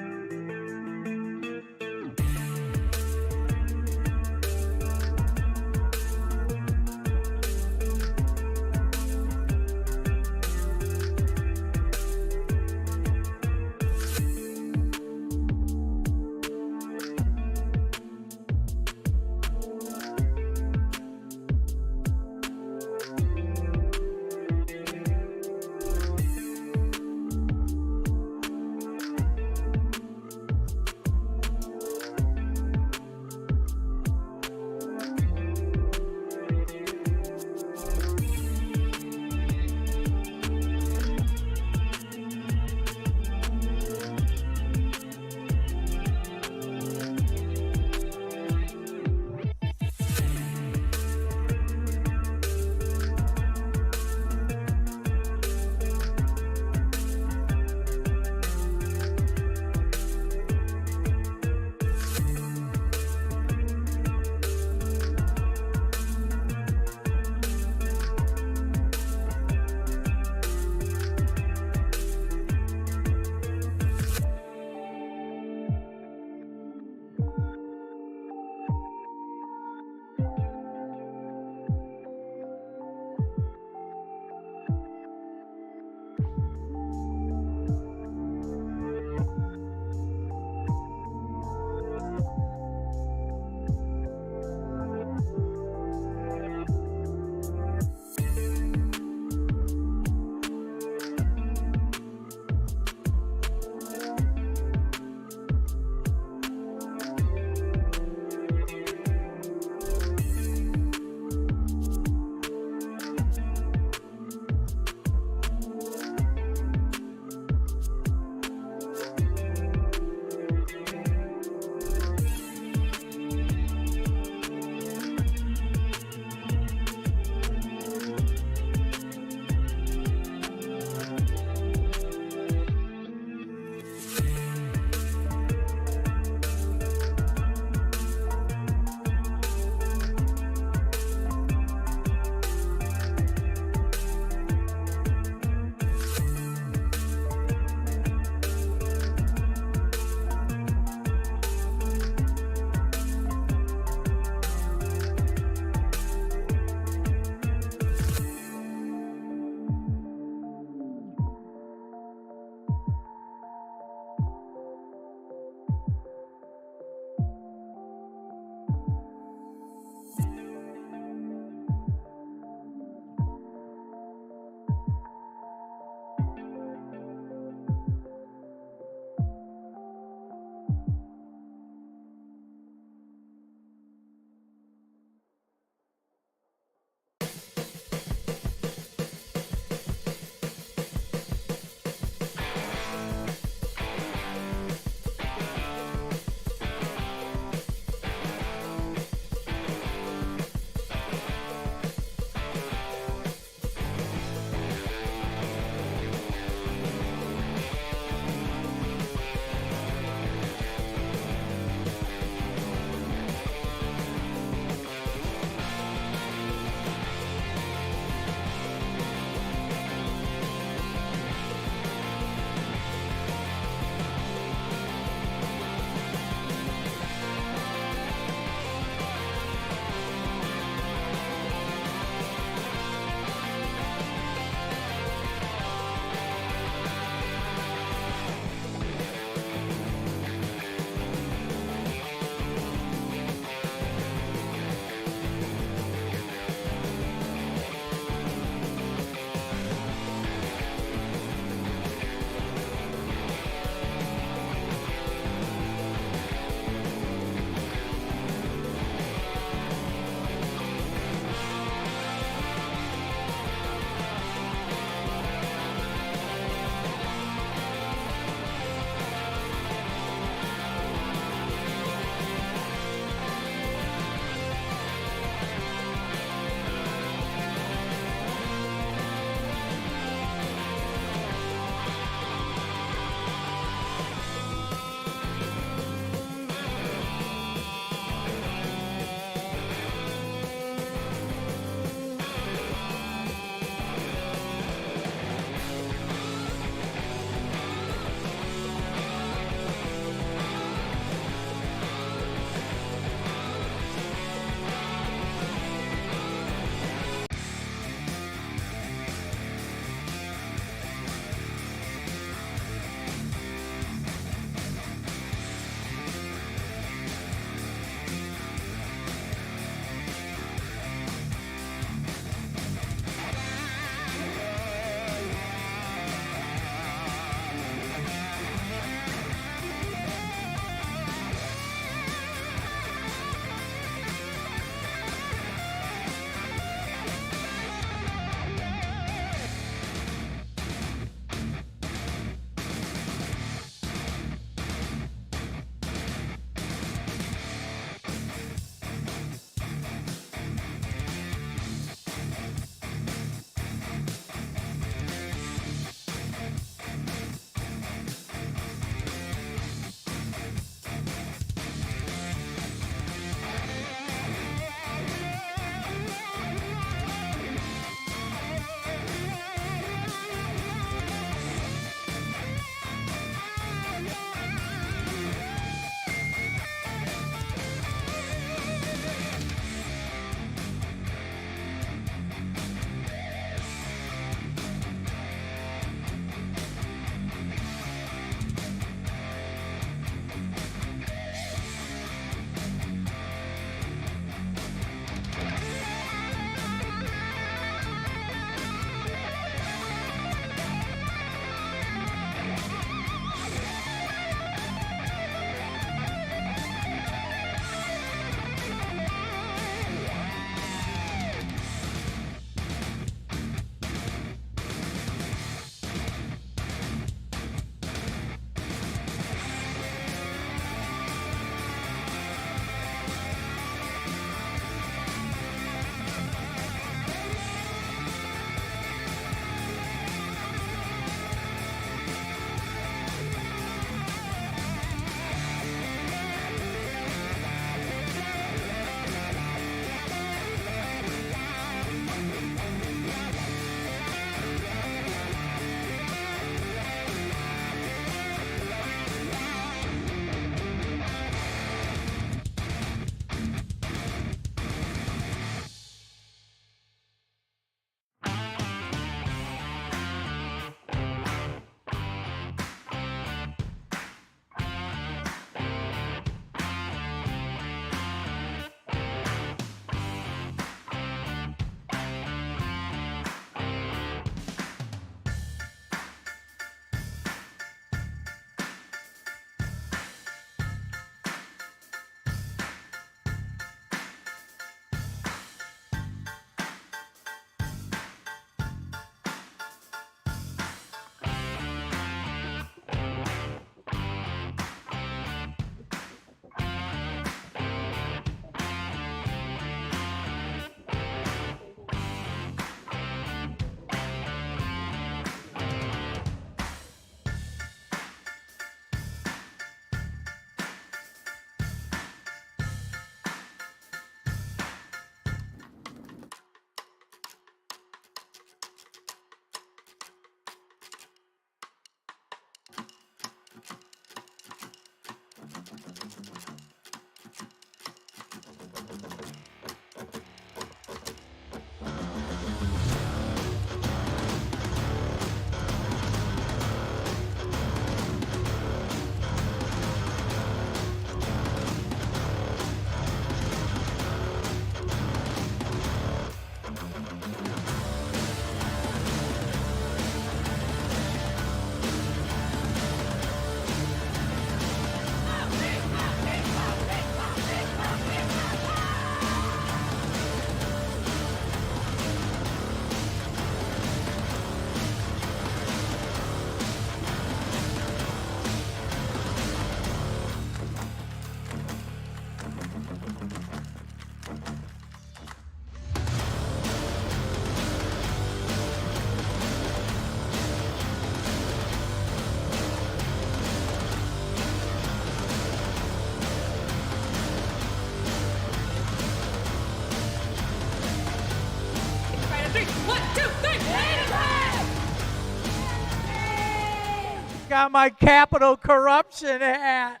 got my Capital Corruption hat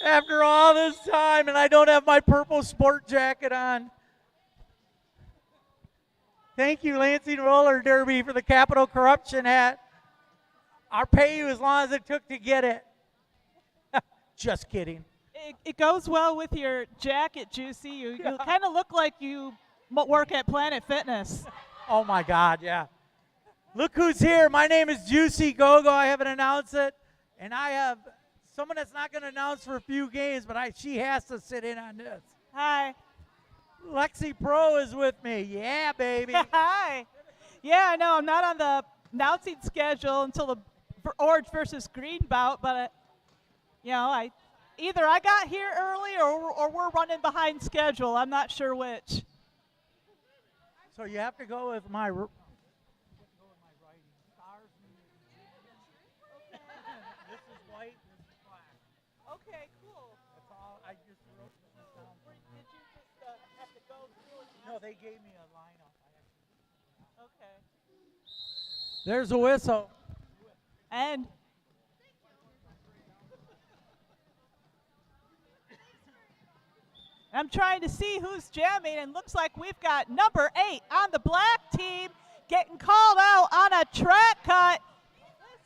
after all this time, and I don't have my purple sport jacket on. Thank you, Lansing Roller Derby, for the Capital Corruption hat. I'll pay you as long as it took to get it. Just kidding. It goes well with your jacket, Juicy. You kind of look like you work at Planet Fitness. Oh, my God, yeah. Look who's here. My name is Juicy Gogo. I haven't announced it. And I have someone that's not going to announce for a few games, but she has to sit in on this. Hi. Lexi Pro is with me. Yeah, baby. Hi. Yeah, I know. I'm not on the announcing schedule until the orange versus green bout, but, either I got here early or we're running behind schedule. I'm not sure which. So you have to go with my writing. Stars. This is white, this is black. Okay, cool. That's all. I just wrote this down. Did you just have to go through it? No, they gave me a lineup. Okay. There's a whistle. And I'm trying to see who's jamming, and looks like we've got number 8 on the black team getting called out on a track cut.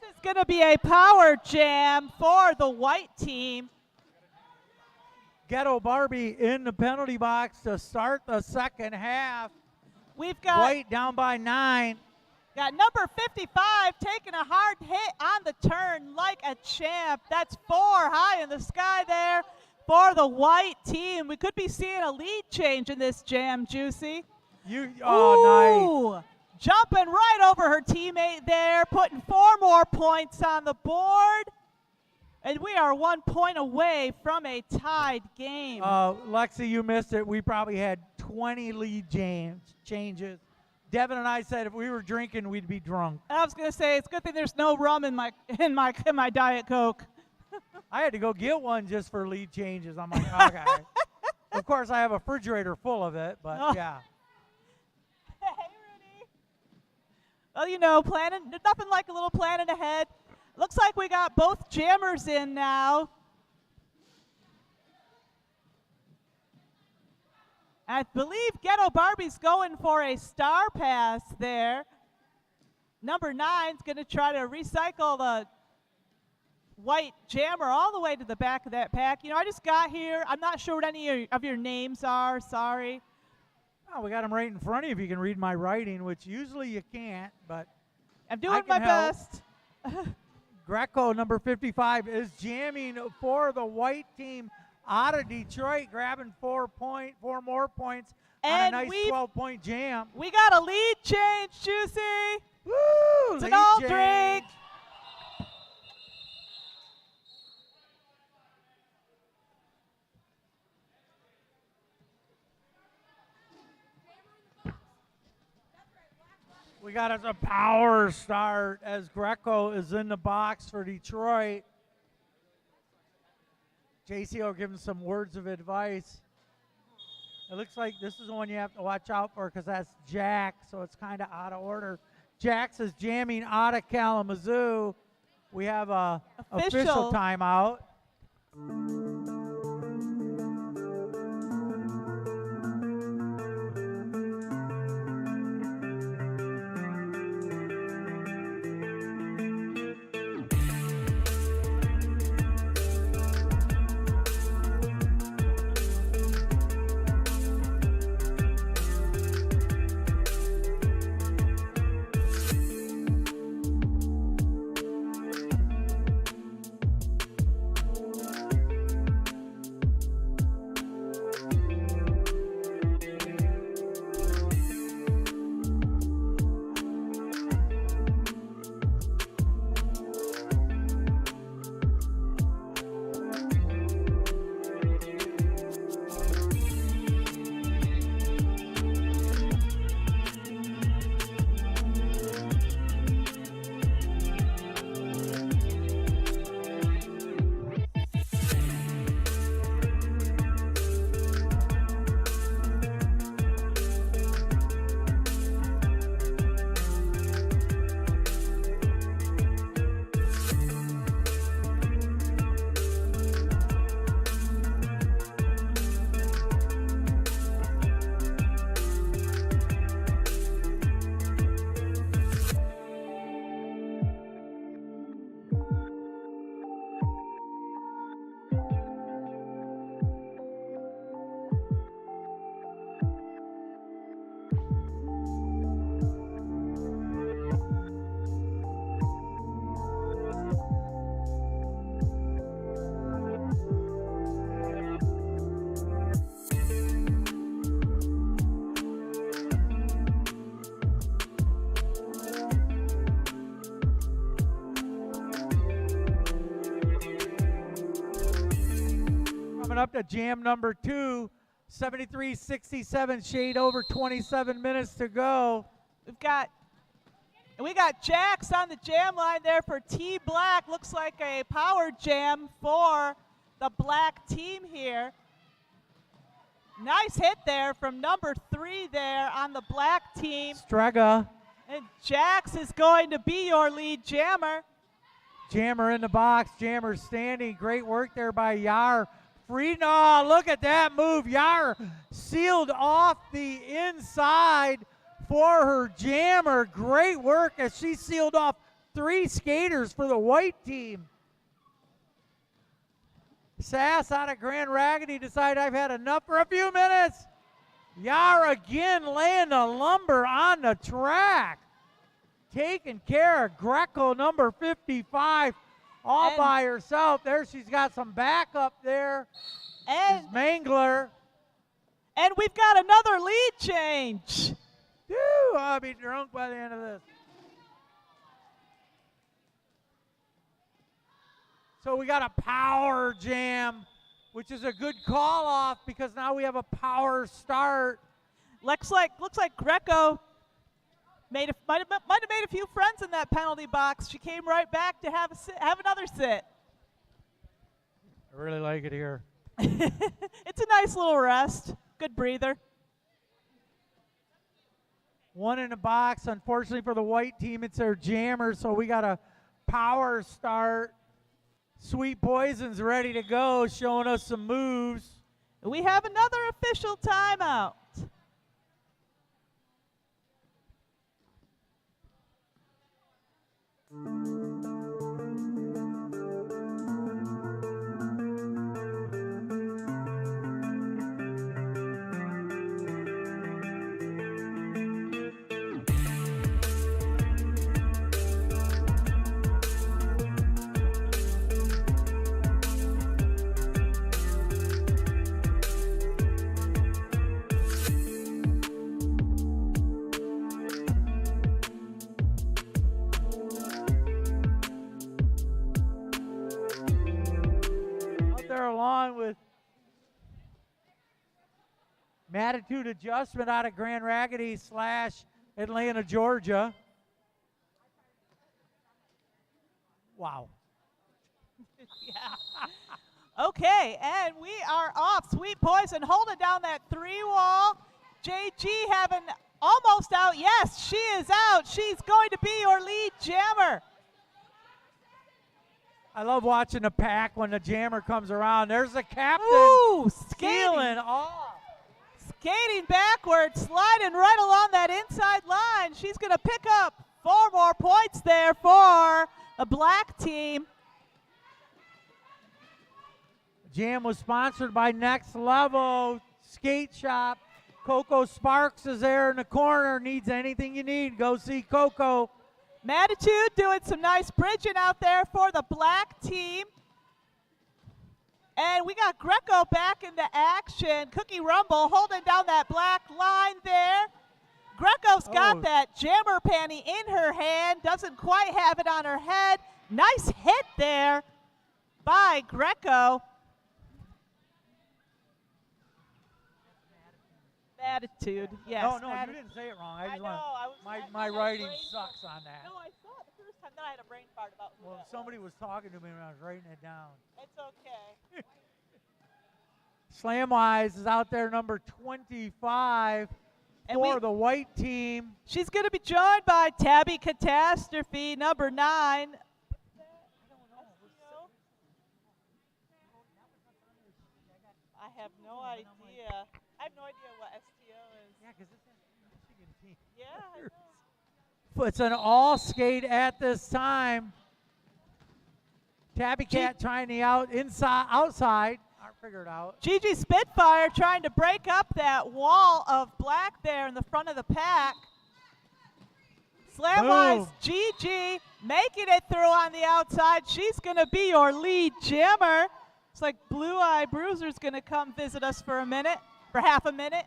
This is going to be a power jam for the white team. Ghetto Barbie in the penalty box to start the second half. We've got White down by 9. Got number 55 taking a hard hit on the turn like a champ. That's 4 high in the sky there for the white team. We could be seeing a lead change in this jam, Juicy. Nice. Jumping right over her teammate there, putting 4 more points on the board. And we are 1 point away from a tied game. Lexi, you missed it. We probably had 20 lead changes. Devin and I said if we were drinking, we'd be drunk. I was going to say, it's a good thing there's no rum in my Diet Coke. I had to go get one just for lead changes. I'm like, okay. Of course, I have a refrigerator full of it, but yeah. Hey, Rudy. Well, there's nothing like a little planning ahead. Looks like we got both jammers in now. I believe Ghetto Barbie's going for a star pass there. Number 9's going to try to recycle the white jammer all the way to the back of that pack. I just got here. I'm not sure what any of your names are. Sorry. Oh, we got them right in front of you if you can read my writing, which usually you can't, but I'm doing my best. Greco, number 55, is jamming for the white team out of Detroit, grabbing 4 more points and on a nice 12-point jam. We got a lead change, Juicy. Woo! It's an all drink. We got us a power start as Greco is in the box for Detroit. JC will give him some words of advice. It looks like this is the one you have to watch out for because that's Jack, so it's kind of out of order. Jax is jamming out of Kalamazoo. We have a official timeout. coming up to jam number 2. 73-67, shade over 27 minutes to go. We got Jax on the jam line there for T Black. Looks like a power jam for the black team here. Nice hit there from number 3 there on the black team. Strega. And Jax is going to be your lead jammer. Jammer in the box. Jammer standing. Great work there by Yar. Oh, look at that move. Yar sealed off the inside for her jammer. Great work as she sealed off 3 skaters for the white team. Sass out of Grand Raggedy decided I've had enough for a few minutes. Yar again laying the lumber on the track. Taking care of Greco number 55 all by herself. There she's got some backup there. And Mangler. And we've got another lead change. Whew, I'll be drunk by the end of this. So we got a power jam, which is a good call off because now we have a power start. Looks like Greco might have made a few friends in that penalty box. She came right back to have another sit. I really like it here. It's a nice little rest. Good breather. 1 in the box. Unfortunately for the white team, it's their jammer, so we got a power start. Sweet Poison's ready to go, showing us some moves. We have another official timeout. Along with Attitude Adjustment out of Grand Raggedy / Atlanta, Georgia. Wow. Yeah. Okay, and we are off. Sweet Poison holding down that 3-wall. JG having almost out. Yes, she is out. She's going to be your lead jammer. I love watching the pack when the jammer comes around. There's the captain. Ooh, stealing off. Skating backwards, sliding right along that inside line. She's going to pick up 4 more points there for the black team. Jam was sponsored by Next Level Skate Shop. Coco Sparks is there in the corner. Needs anything you need, go see Coco. Mattitude doing some nice bridging out there for the black team. And we got Greco back into action. Cookie Rumble holding down that black line there. Greco's got that jammer panty in her hand, doesn't quite have it on her head. Nice hit there by Greco. Attitude, yes. No, you didn't say it wrong. I know. My writing sucks on that. No, I saw it the first time. Then I had a brain fart about who that somebody was talking to me when I was writing it down. It's okay. Slamwise is out there, number 25 for the white team. She's going to be joined by Tabby Catastrophe, number 9. I have no idea. I have no idea what STO is. Yeah, because it's a Michigan team. Yeah, I know. It's an all skate at this time. Tabby Cat trying the outside. I'll figure it out. Gigi Spitfire trying to break up that wall of black there in the front of the pack. Slamwise Gigi making it through on the outside. She's going to be your lead jammer. It's like Blue Eye Bruiser's going to come visit us for half a minute.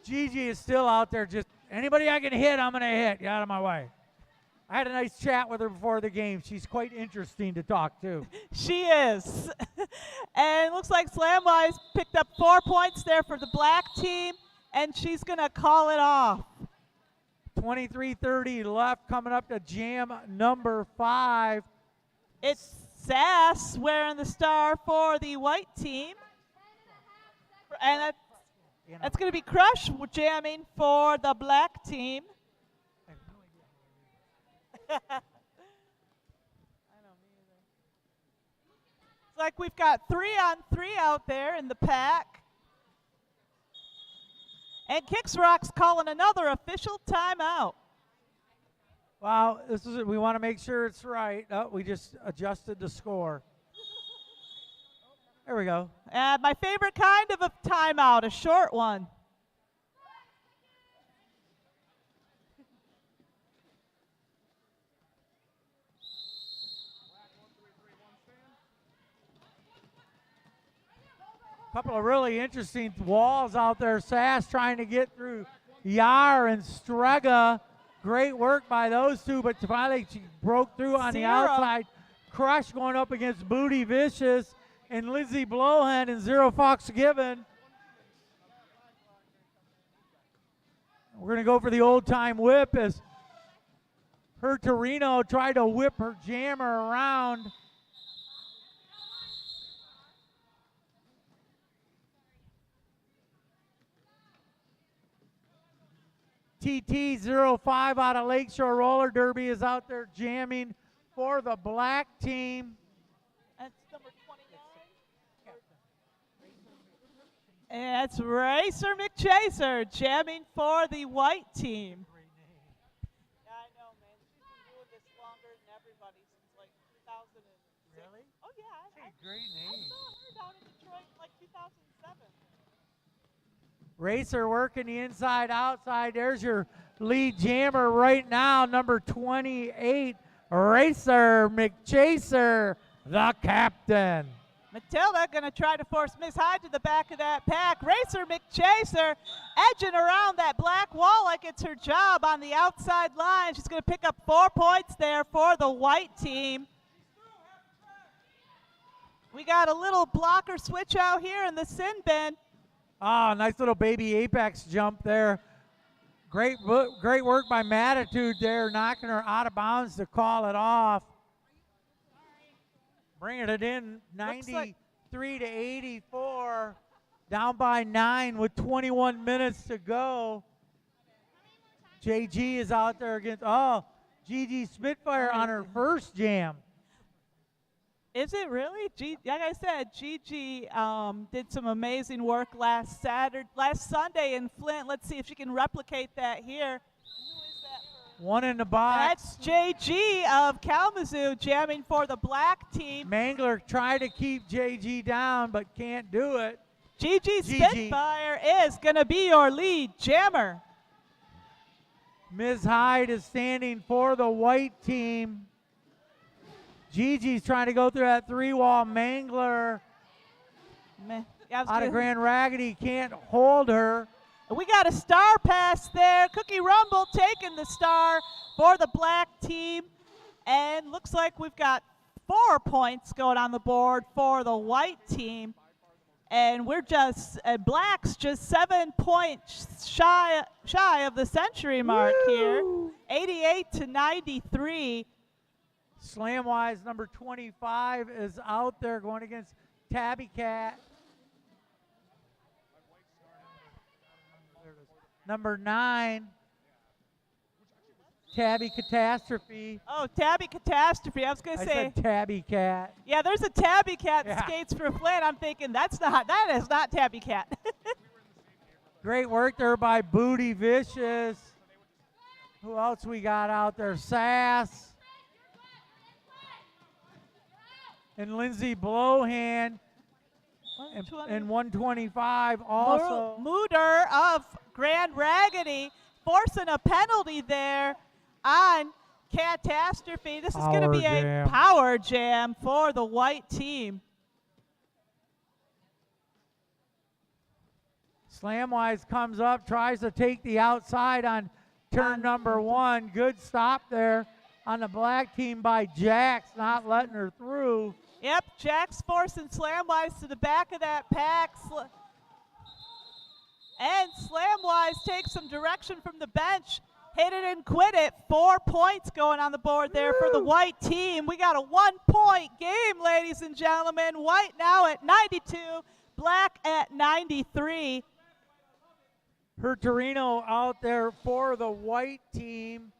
Gigi is still out there. Just anybody I can hit, I'm going to hit. Get out of my way. I had a nice chat with her before the game. She's quite interesting to talk to. She is. And looks like Slamwise picked up 4 points there for the black team, and she's going to call it off. 23:30 left, coming up to jam number 5. It's Sass wearing the star for the white team. And that's going to be Crush jamming for the black team. I don't either. It's like we've got 3-on-3 out there in the pack. And Kicks Rock's calling another official timeout. Wow, this is it. We want to make sure it's right. Oh, we just adjusted the score. There we go. My favorite kind of a timeout, a short one. Couple of really interesting walls out there. Sass trying to get through Yar and Strega. Great work by those two, but finally she broke through on the outside. Crush going up against Booty Vicious and Lizzie Blowhand and Zero Fox Given. We're going to go for the old-time whip as her Torino tried to whip her jammer around. TT05 out of Lakeshore Roller Derby is out there jamming for the black team. That's number 29. And it's Racer McChaser jamming for the white team. Yeah, I know, man. She's been doing this longer than everybody since like 2006. Really? Oh, yeah. Great I name. saw her down in Detroit in like 2007. Racer working the inside outside. There's your lead jammer right now, number 28, Racer McChaser, the captain. Matilda going to try to force Miss Hyde to the back of that pack. Racer McChaser edging around that black wall like it's her job on the outside line. She's going to pick up 4 points there for the white team. We got a little blocker switch out here in the sin bin. Ah, nice little baby apex jump there. Great work by Matitude there, knocking her out of bounds to call it off. Bringing it in 93 to 84. Down by 9 with 21 minutes to go. JG is out there against, Gigi Spitfire on her first jam. Is it really? Like I said, Gigi did some amazing work last Sunday in Flint. Let's see if she can replicate that here. Who is that for? One in the box. That's JG of Kalamazoo jamming for the black team. Mangler tried to keep JG down, but can't do it. Gigi Spitfire is going to be your lead jammer. Ms. Hyde is standing for the white team. Gigi's trying to go through that 3-wall. Mangler out of Grand Raggedy can't hold her. We got a star pass there. Cookie Rumble taking the star for the black team. And looks like we've got 4 points going on the board for the white team. And we're black's just 7 points shy of the century mark here. 88 to 93. Slamwise number 25 is out there going against Tabby Cat. Number 9, Tabby Catastrophe. Oh, Tabby Catastrophe. I was going to say. I said Tabby Cat. Yeah, there's a Tabby Cat that skates for Flint. I'm thinking that is not Tabby Cat. Great work there by Booty Vicious. Who else we got out there? Sass. And Lindsay Blowhand. And 125 also. Mooder of Grand Raggedy forcing a penalty there on Catastrophe. This is going to be a power jam for the white team. Slamwise comes up, tries to take the outside on turn number 1. Good stop there on the black team by Jax, not letting her through. Yep, Jack's forcing Slamwise to the back of that pack. And Slamwise takes some direction from the bench. Hit it and quit it. 4 points going on the board there for the white team. We got a 1-point game, ladies and gentlemen. White now at 92, black at 93. Hertorino out there for the white team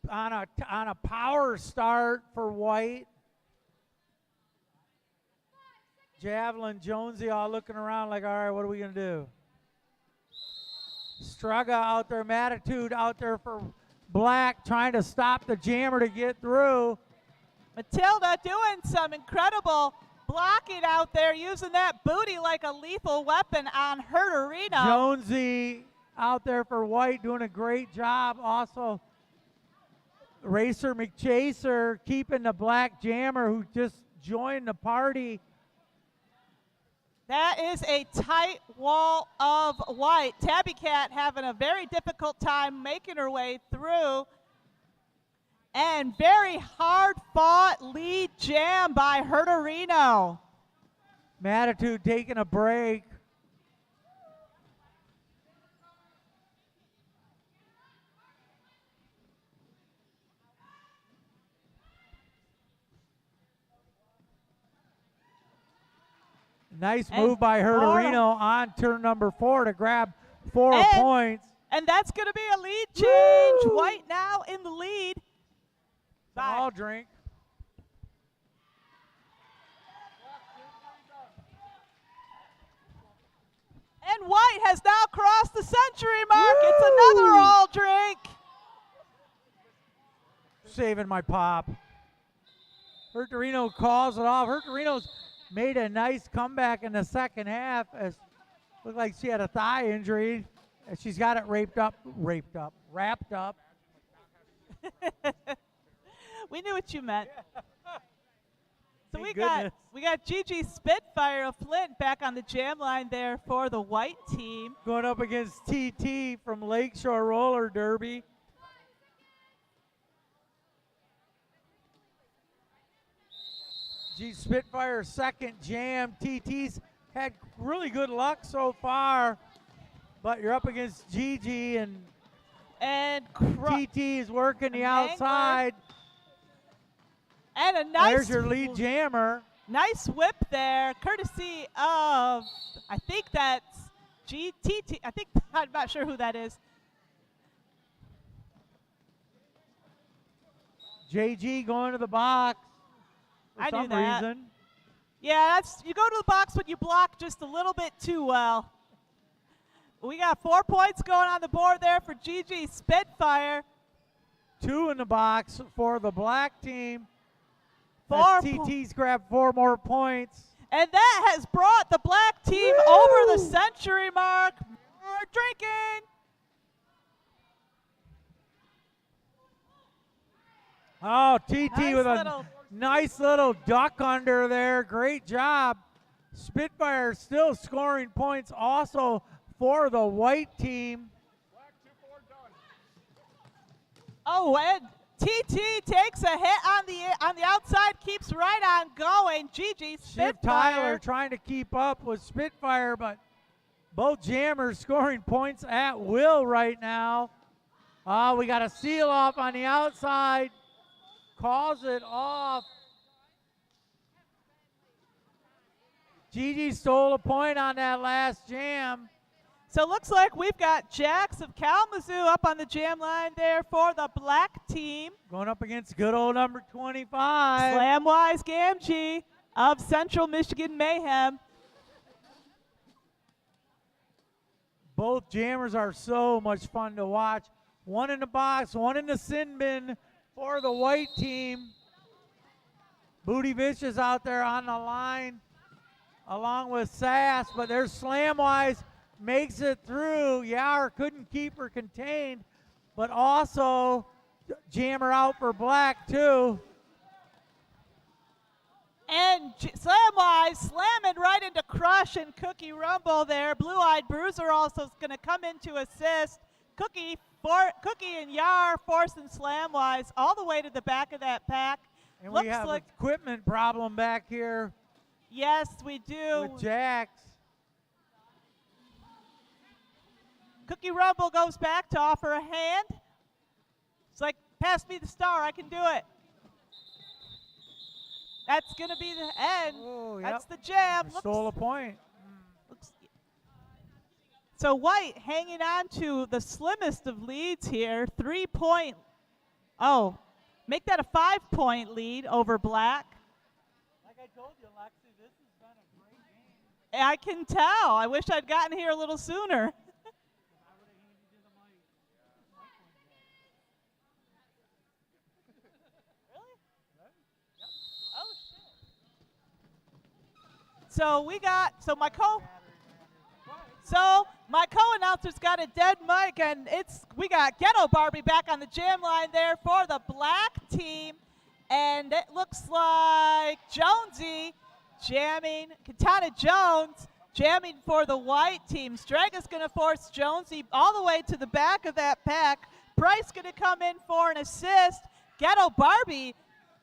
on a power start for white. Javelin, Jonesy all looking around like, all right, what are we going to do? Struga out there, Matitude out there for black, trying to stop the jammer to get through. Matilda doing some incredible blocking out there, using that booty like a lethal weapon on Hertorino. Jonesy out there for white, doing a great job. Also, Racer McChaser keeping the black jammer who just joined the party. That is a tight wall of white. Tabby Cat having a very difficult time making her way through. And very hard fought lead jam by Hertorino. Matitude taking a break. Nice move by Hertorino on turn number 4 to grab 4 points. And that's going to be a lead change. Woo! White now in the lead. I'll drink. And white has now crossed the century mark. Woo! It's another all drink. Saving my pop. Hertorino calls it off. Hertorino's made a nice comeback in the second half. As looked like she had a thigh injury. And she's got it wrapped up. We knew what you meant. So we goodness. got Gigi Spitfire of Flint back on the jam line there for the white team. Going up against TT from Lakeshore Roller Derby. G Spitfire second jam. TT's had really good luck so far, but you're up against Gigi and TT is working the outside. And a nice, there's your lead jammer. Nice whip there, courtesy of, I think that's GTT. I'm not sure who that is. JG going to the box for some reason. Yeah, you go to the box when you block just a little bit too well. We got 4 points going on the board there for GG Spitfire. 2 in the box for the black team. TT's grabbed 4 more points. And that has brought the black team over the century mark. More drinking. Oh, TT with a nice little duck under there. Great job. Spitfire still scoring points also for the white team. Oh, and TT takes a hit on the outside, keeps right on going. Gigi Spitfire. Shiv Tyler trying to keep up with Spitfire, but both jammers scoring points at will right now. We got a seal off on the outside. Calls it off. Gigi stole a point on that last jam. So it looks like we've got Jax of Kalamazoo up on the jam line there for the black team. Going up against good old number 25. Slamwise Gamgee of Central Michigan Mayhem. Both jammers are so much fun to watch. One in the box, one in the sin bin for the white team. Booty Vicious out there on the line along with Sass, but there's Slamwise. Makes it through. Yauer couldn't keep her contained, but also jammer out for black too. And Slamwise slamming right into Crush and Cookie Rumble there. Blue Eyed Bruiser also is going to come in to assist. Cookie Cookie and Yar forcing Slamwise all the way to the back of that pack. And Looks we have like, an equipment problem back here yes, we do. with Jax. Cookie Rumble goes back to offer a hand. It's like, pass me the star, I can do it. That's going to be the end. Oh, That's yep. the jam. Stole a point. So White hanging on to the slimmest of leads here. 3 point. Oh, make that a 5-point lead over Black. Like I told you, Lexi, this has been a great game. I can tell. I wish I'd gotten here a little sooner. So my co-announcer's got a dead mic, and we got Ghetto Barbie back on the jam line there for the Black team, and it looks like Jonesy jamming, Katana Jones jamming for the White team. Straga's going to force Jonesy all the way to the back of that pack. Price going to come in for an assist. Ghetto Barbie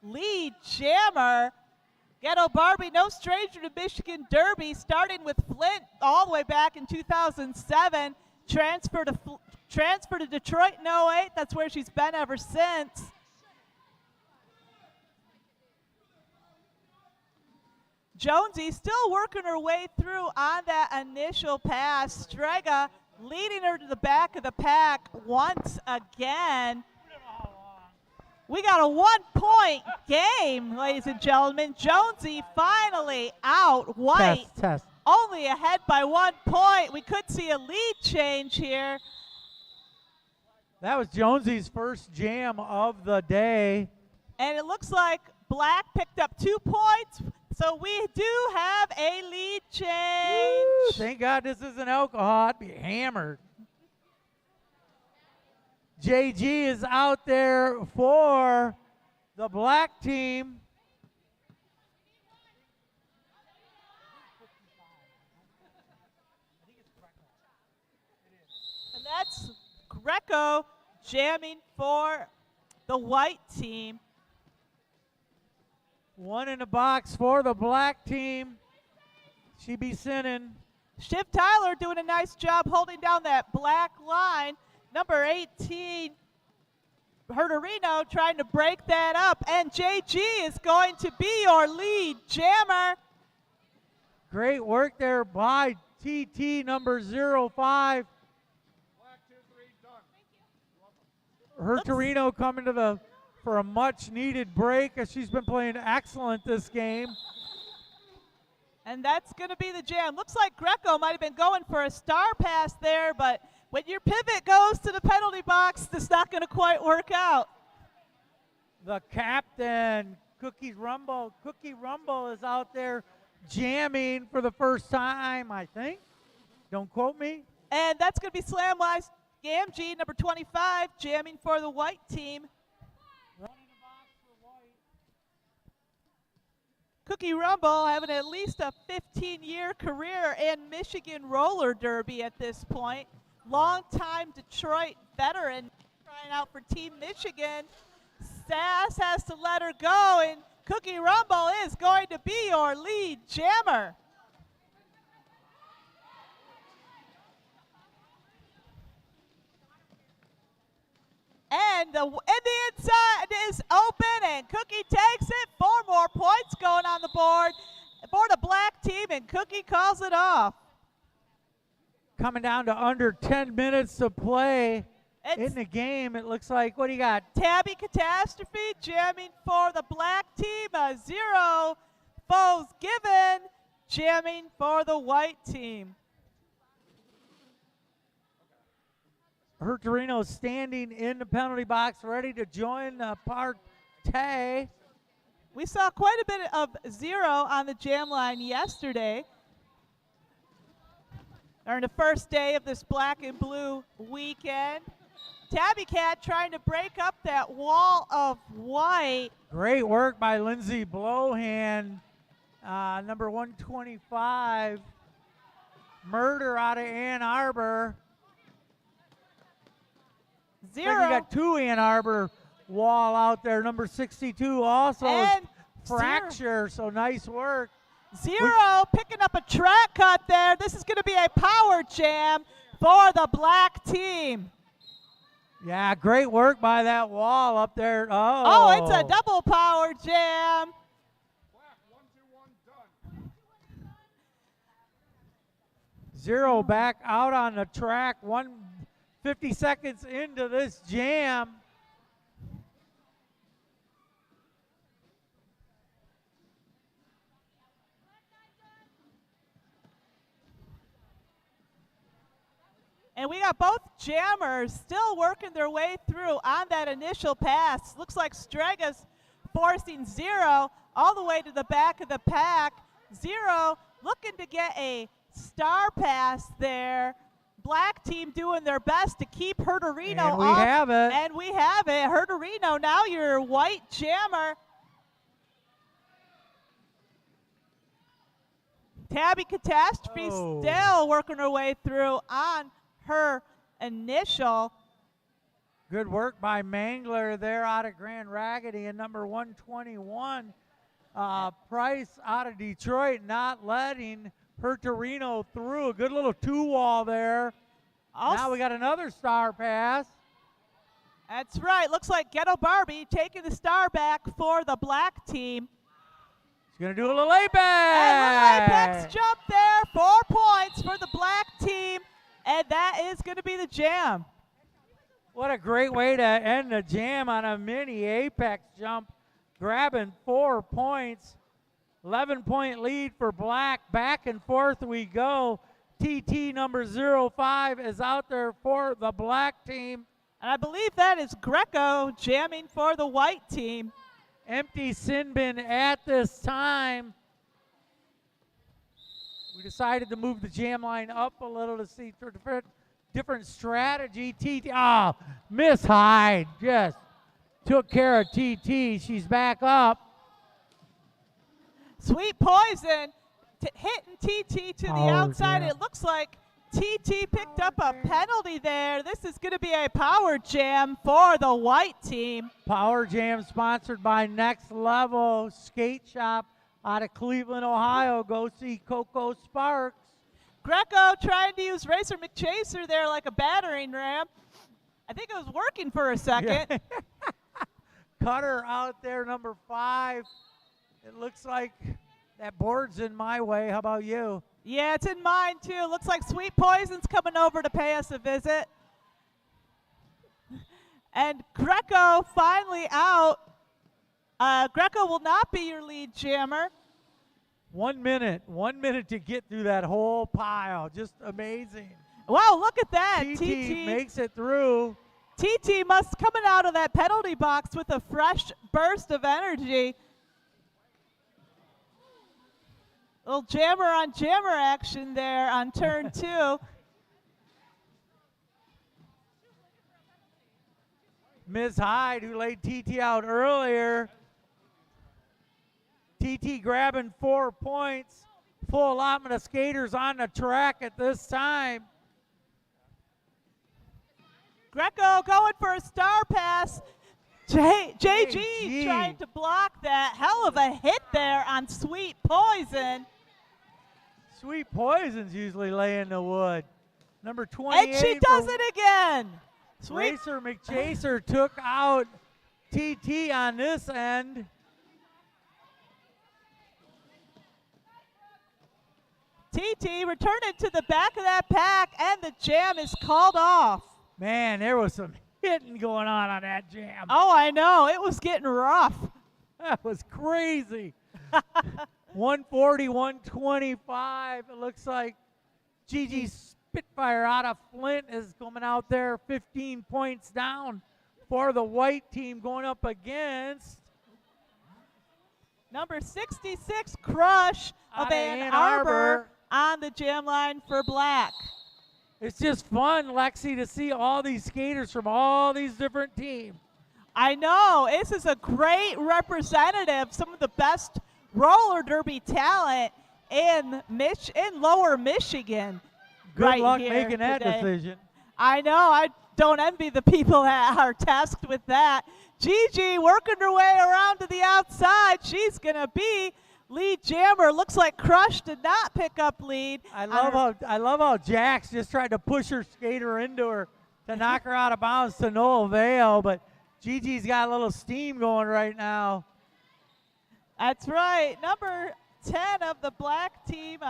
lead jammer. Ghetto Barbie, no stranger to Michigan Derby, starting with Flint all the way back in 2007. Transfer to Detroit in 08. That's where she's been ever since. Jonesy still working her way through on that initial pass. Strega leading her to the back of the pack once again. We got a 1-point game, ladies and gentlemen. Jonesy finally out. White Test. only ahead by 1 point. We could see a lead change here. That was Jonesy's first jam of the day. And it looks like Black picked up 2 points. So we do have a lead change. Woo, thank God this isn't alcohol. I'd be hammered. JG is out there for the Black team. And that's Greco jamming for the White team. 1 in the box for the Black team. She be sinning. Shiv Tyler doing a nice job holding down that Black line. Number 18, Herderino trying to break that up. And JG is going to be your lead jammer. Great work there by TT number 05. Herderino coming to for a much needed break as she's been playing excellent this game. And that's going to be the jam. Looks like Greco might have been going for a star pass there, but when your pivot goes to the penalty box, it's not going to quite work out. The captain, Cookie Rumble is out there jamming for the first time, I think. Don't quote me. And that's going to be Slamwise Gamgee, number 25, jamming for the White team. Cookie Rumble having at least a 15-year career in Michigan roller derby at this point. Longtime Detroit veteran trying out for Team Michigan. Sass has to let her go, and Cookie Rumble is going to be your lead jammer. And the inside is open, and Cookie takes it. 4 more points going on the board for the Black team, and Cookie calls it off. Coming down to under 10 minutes to play in the game. It looks like, what do you got? Tabby Catastrophe jamming for the Black team. 0 foes given, jamming for the White team. Herderino standing in the penalty box, ready to join the party. We saw quite a bit of 0 on the jam line yesterday. During the first day of this black and blue weekend. Tabby Cat trying to break up that wall of white. Great work by Lindsay Blowhand, number 125. Murder out of Ann Arbor. Looks like we got two Ann Arbor wall out there. Number 62 also And fracture, so nice work. Zero picking up a track cut there. This is going to be a power jam for the black team. Yeah, great work by that wall up there. Oh, it's a double power jam. Zero back out on the track. 50 seconds into this jam. And we got both jammers still working their way through on that initial pass. Looks like Stregas forcing Zero all the way to the back of the pack. Zero looking to get a star pass there. Black team doing their best to keep Herderino And we off. have it. And we have it. Herderino, now your white jammer. Tabby Catastrophe still working her way through on her initial. Good work by Mangler there out of Grand Raggedy, and number 121, Price out of Detroit, not letting Herderino through. A good little two-wall there. Now we got another star pass. That's right. Looks like Ghetto Barbie taking the star back for the black team. She's going to do a little apex. And little apex jump there. 4 points for the black team. And that is going to be the jam. What a great way to end the jam on a mini apex jump, grabbing 4 points. 11-point lead for black. Back and forth we go. TT number 05 is out there for the black team. And I believe that is Greco jamming for the white team. Empty sin bin at this time. We decided to move the jam line up a little to see different strategy. TT, Miss Hyde just took care of TT. She's back up. Sweet Poison hitting TT to the outside. Jam. It looks like TT picked up a penalty there. This is going to be a power jam for the white team. Power jam sponsored by Next Level Skate Shop out of Cleveland, Ohio. Go see Coco Sparks. Greco trying to use Racer McChaser there like a battering ram. I think it was working for a second. Yeah. Cutter out there, number 5. It looks like that board's in my way. How about you? Yeah, it's in mine too. Looks like Sweet Poison's coming over to pay us a visit. And Greco finally out. Greco will not be your lead jammer. 1 minute. 1 minute to get through that whole pile. Just amazing. Wow, look at that. TT makes it through. TT must coming out of that penalty box with a fresh burst of energy. Little jammer on jammer action there on turn 2. Ms. Hyde, who laid TT out earlier. TT grabbing 4 points. Full allotment of skaters on the track at this time. Greco going for a star pass. JG trying to block that. Hell of a hit there on Sweet Poison. Sweet Poison's usually laying the wood. Number 28. And she does it again. Racer McChaser took out TT on this end. TT returning to the back of that pack, and the jam is called off. Man, there was some hitting going on that jam. Oh, I know. It was getting rough. That was crazy. 140, 125. It looks like Gigi Spitfire out of Flint is coming out there 15 points down for the white team, going up against number 66 Crush of Ann Arbor on the jam line for black. It's just fun, Lexi, to see all these skaters from all these different teams. I know. This is a great representative, some of the best roller derby talent in Lower Michigan. Good right luck here making that today. decision. I know. don't envy the people that are tasked with that. Gigi working her way around to the outside. She's going to be lead jammer. Looks like Crush did not pick up lead. I love how Jax just tried to push her skater into her to knock her out of bounds to no avail, but Gigi's got a little steam going right now. That's right. Number 10 of the black team.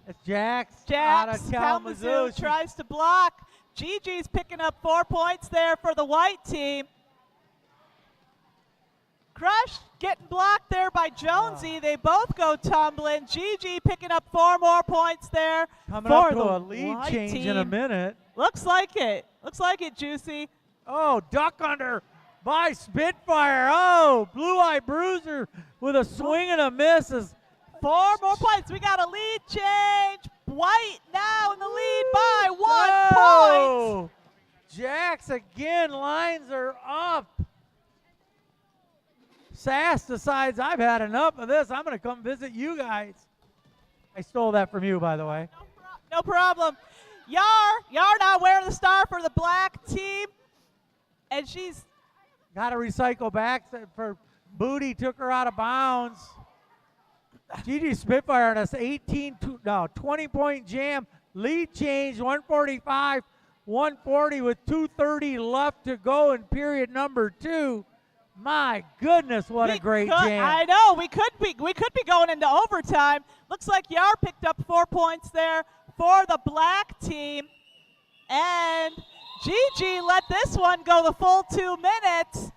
It's Jax out of Jax Kalamazoo. Kalamazoo tries to block. Gigi's picking up 4 points there for the white team. Crush getting blocked there by Jonesy. They both go tumbling. Gigi picking up 4 more points there Coming for up to the a lead white change team. in a minute. Looks like it. Looks like it, Juicy. Oh, duck under by Spitfire. Oh, Blue Eye Bruiser with a swing and a miss. 4 more points. We got a lead change. White now in the lead by 1 point. Oh, Jax again lines her up. Sass decides I've had enough of this. I'm going to come visit you guys. I stole that from you, by the way. No problem. Yar now wearing the star for the black team. And she's got to recycle back for Booty. Took her out of bounds. Gigi Spitfire on us 20-point jam. Lead change 145, 140 with 2:30 left to go in period number 2. My goodness, what a great jam. I know, we could be going into overtime. Looks like Yar picked up 4 points there for the black team. And Gigi let this one go the full 2 minutes.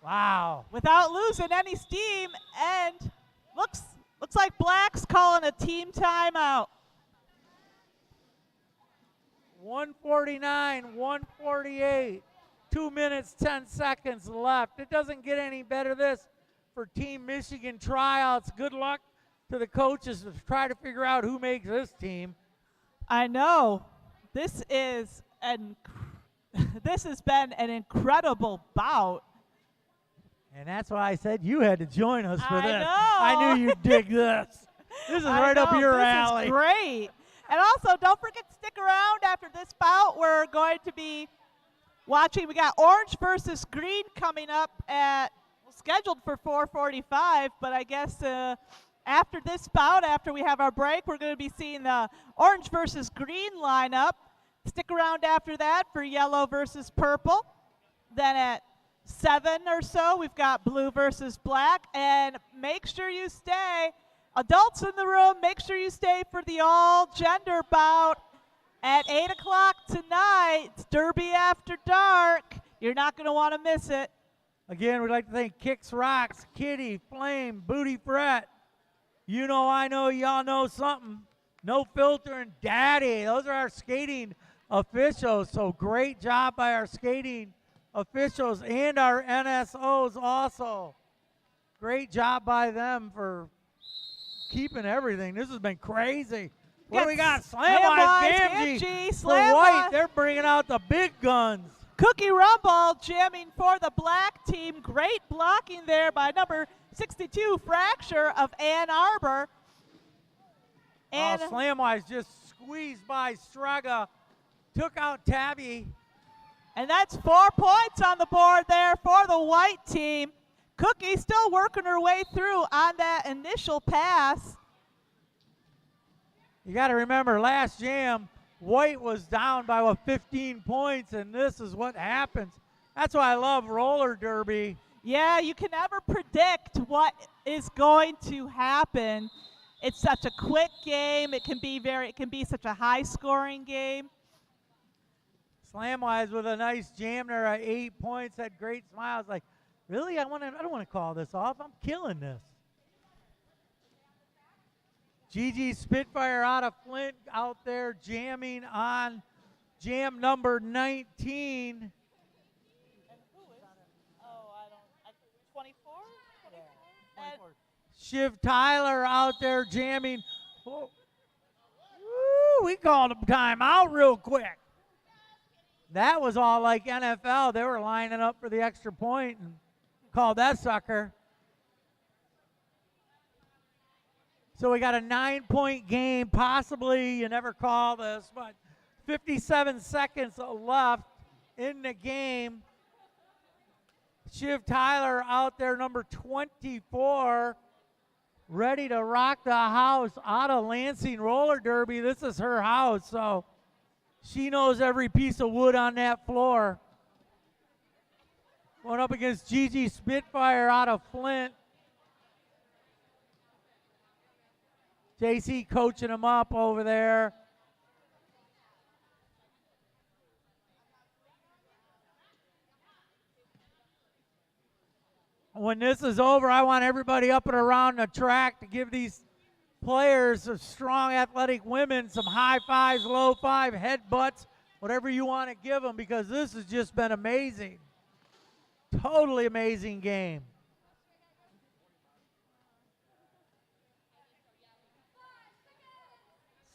Wow. Without losing any steam, and looks like Black's calling a team timeout. 149, 148. 2 minutes, 10 seconds left. It doesn't get any better this for Team Michigan tryouts. Good luck to the coaches to try to figure out who makes this team. I know. This has been an incredible bout. And that's why I said you had to join us for I this. know. I knew you'd dig this. This is right up your alley. This is great. And also, don't forget to stick around after this bout. We're going to be watching. We got orange versus green coming up scheduled for 4:45, but I guess after this bout, after we have our break, we're going to be seeing the orange versus green lineup. Stick around after that for yellow versus purple. Then at 7 or so, we've got blue versus black. And make sure you stay. Adults in the room, make sure you stay for the all-gender bout at 8 o'clock tonight. It's Derby After Dark. You're not going to want to miss it. Again, we'd like to thank Kicks Rocks, Kitty, Flame, Booty Fret. You know, I know, y'all know something. No Filter and Daddy. Those are our skating officials. So great job by our skating officials and our NSOs also. Great job by them for keeping everything. This has been crazy. What do we got? Slamwise, Gamgee for white. They're bringing out the big guns. Cookie Rumble jamming for the black team. Great blocking there by number 62, Fracture of Ann Arbor. And Slamwise just squeezed by Strega. Took out Tabby. And that's 4 points on the board there for the white team. Cookie still working her way through on that initial pass. You got to remember, last jam, white was down by 15 points, and this is what happens. That's why I love roller derby. Yeah, you can never predict what is going to happen. It's such a quick game. It can be such a high-scoring game. Slamwise with a nice jam there at 8 points, had great smiles. Like, really? I don't want to call this off. I'm killing this. Gigi Spitfire out of Flint out there jamming on jam number 19. And who is? 24? And Shiv Tyler out there jamming. Oh. Woo, we called him timeout real quick. That was all like NFL. They were lining up for the extra point and called that sucker. So we got a 9-point game. Possibly, you never call this, but 57 seconds left in the game. Shiv Tyler out there, number 24, ready to rock the house out of Lansing Roller Derby. This is her house, so she knows every piece of wood on that floor. Going up against Gigi Spitfire out of Flint. JC coaching them up over there. When this is over, I want everybody up and around the track to give these players, strong athletic women, some high fives, low five, headbutts, whatever you want to give them, because this has just been amazing. Totally amazing game.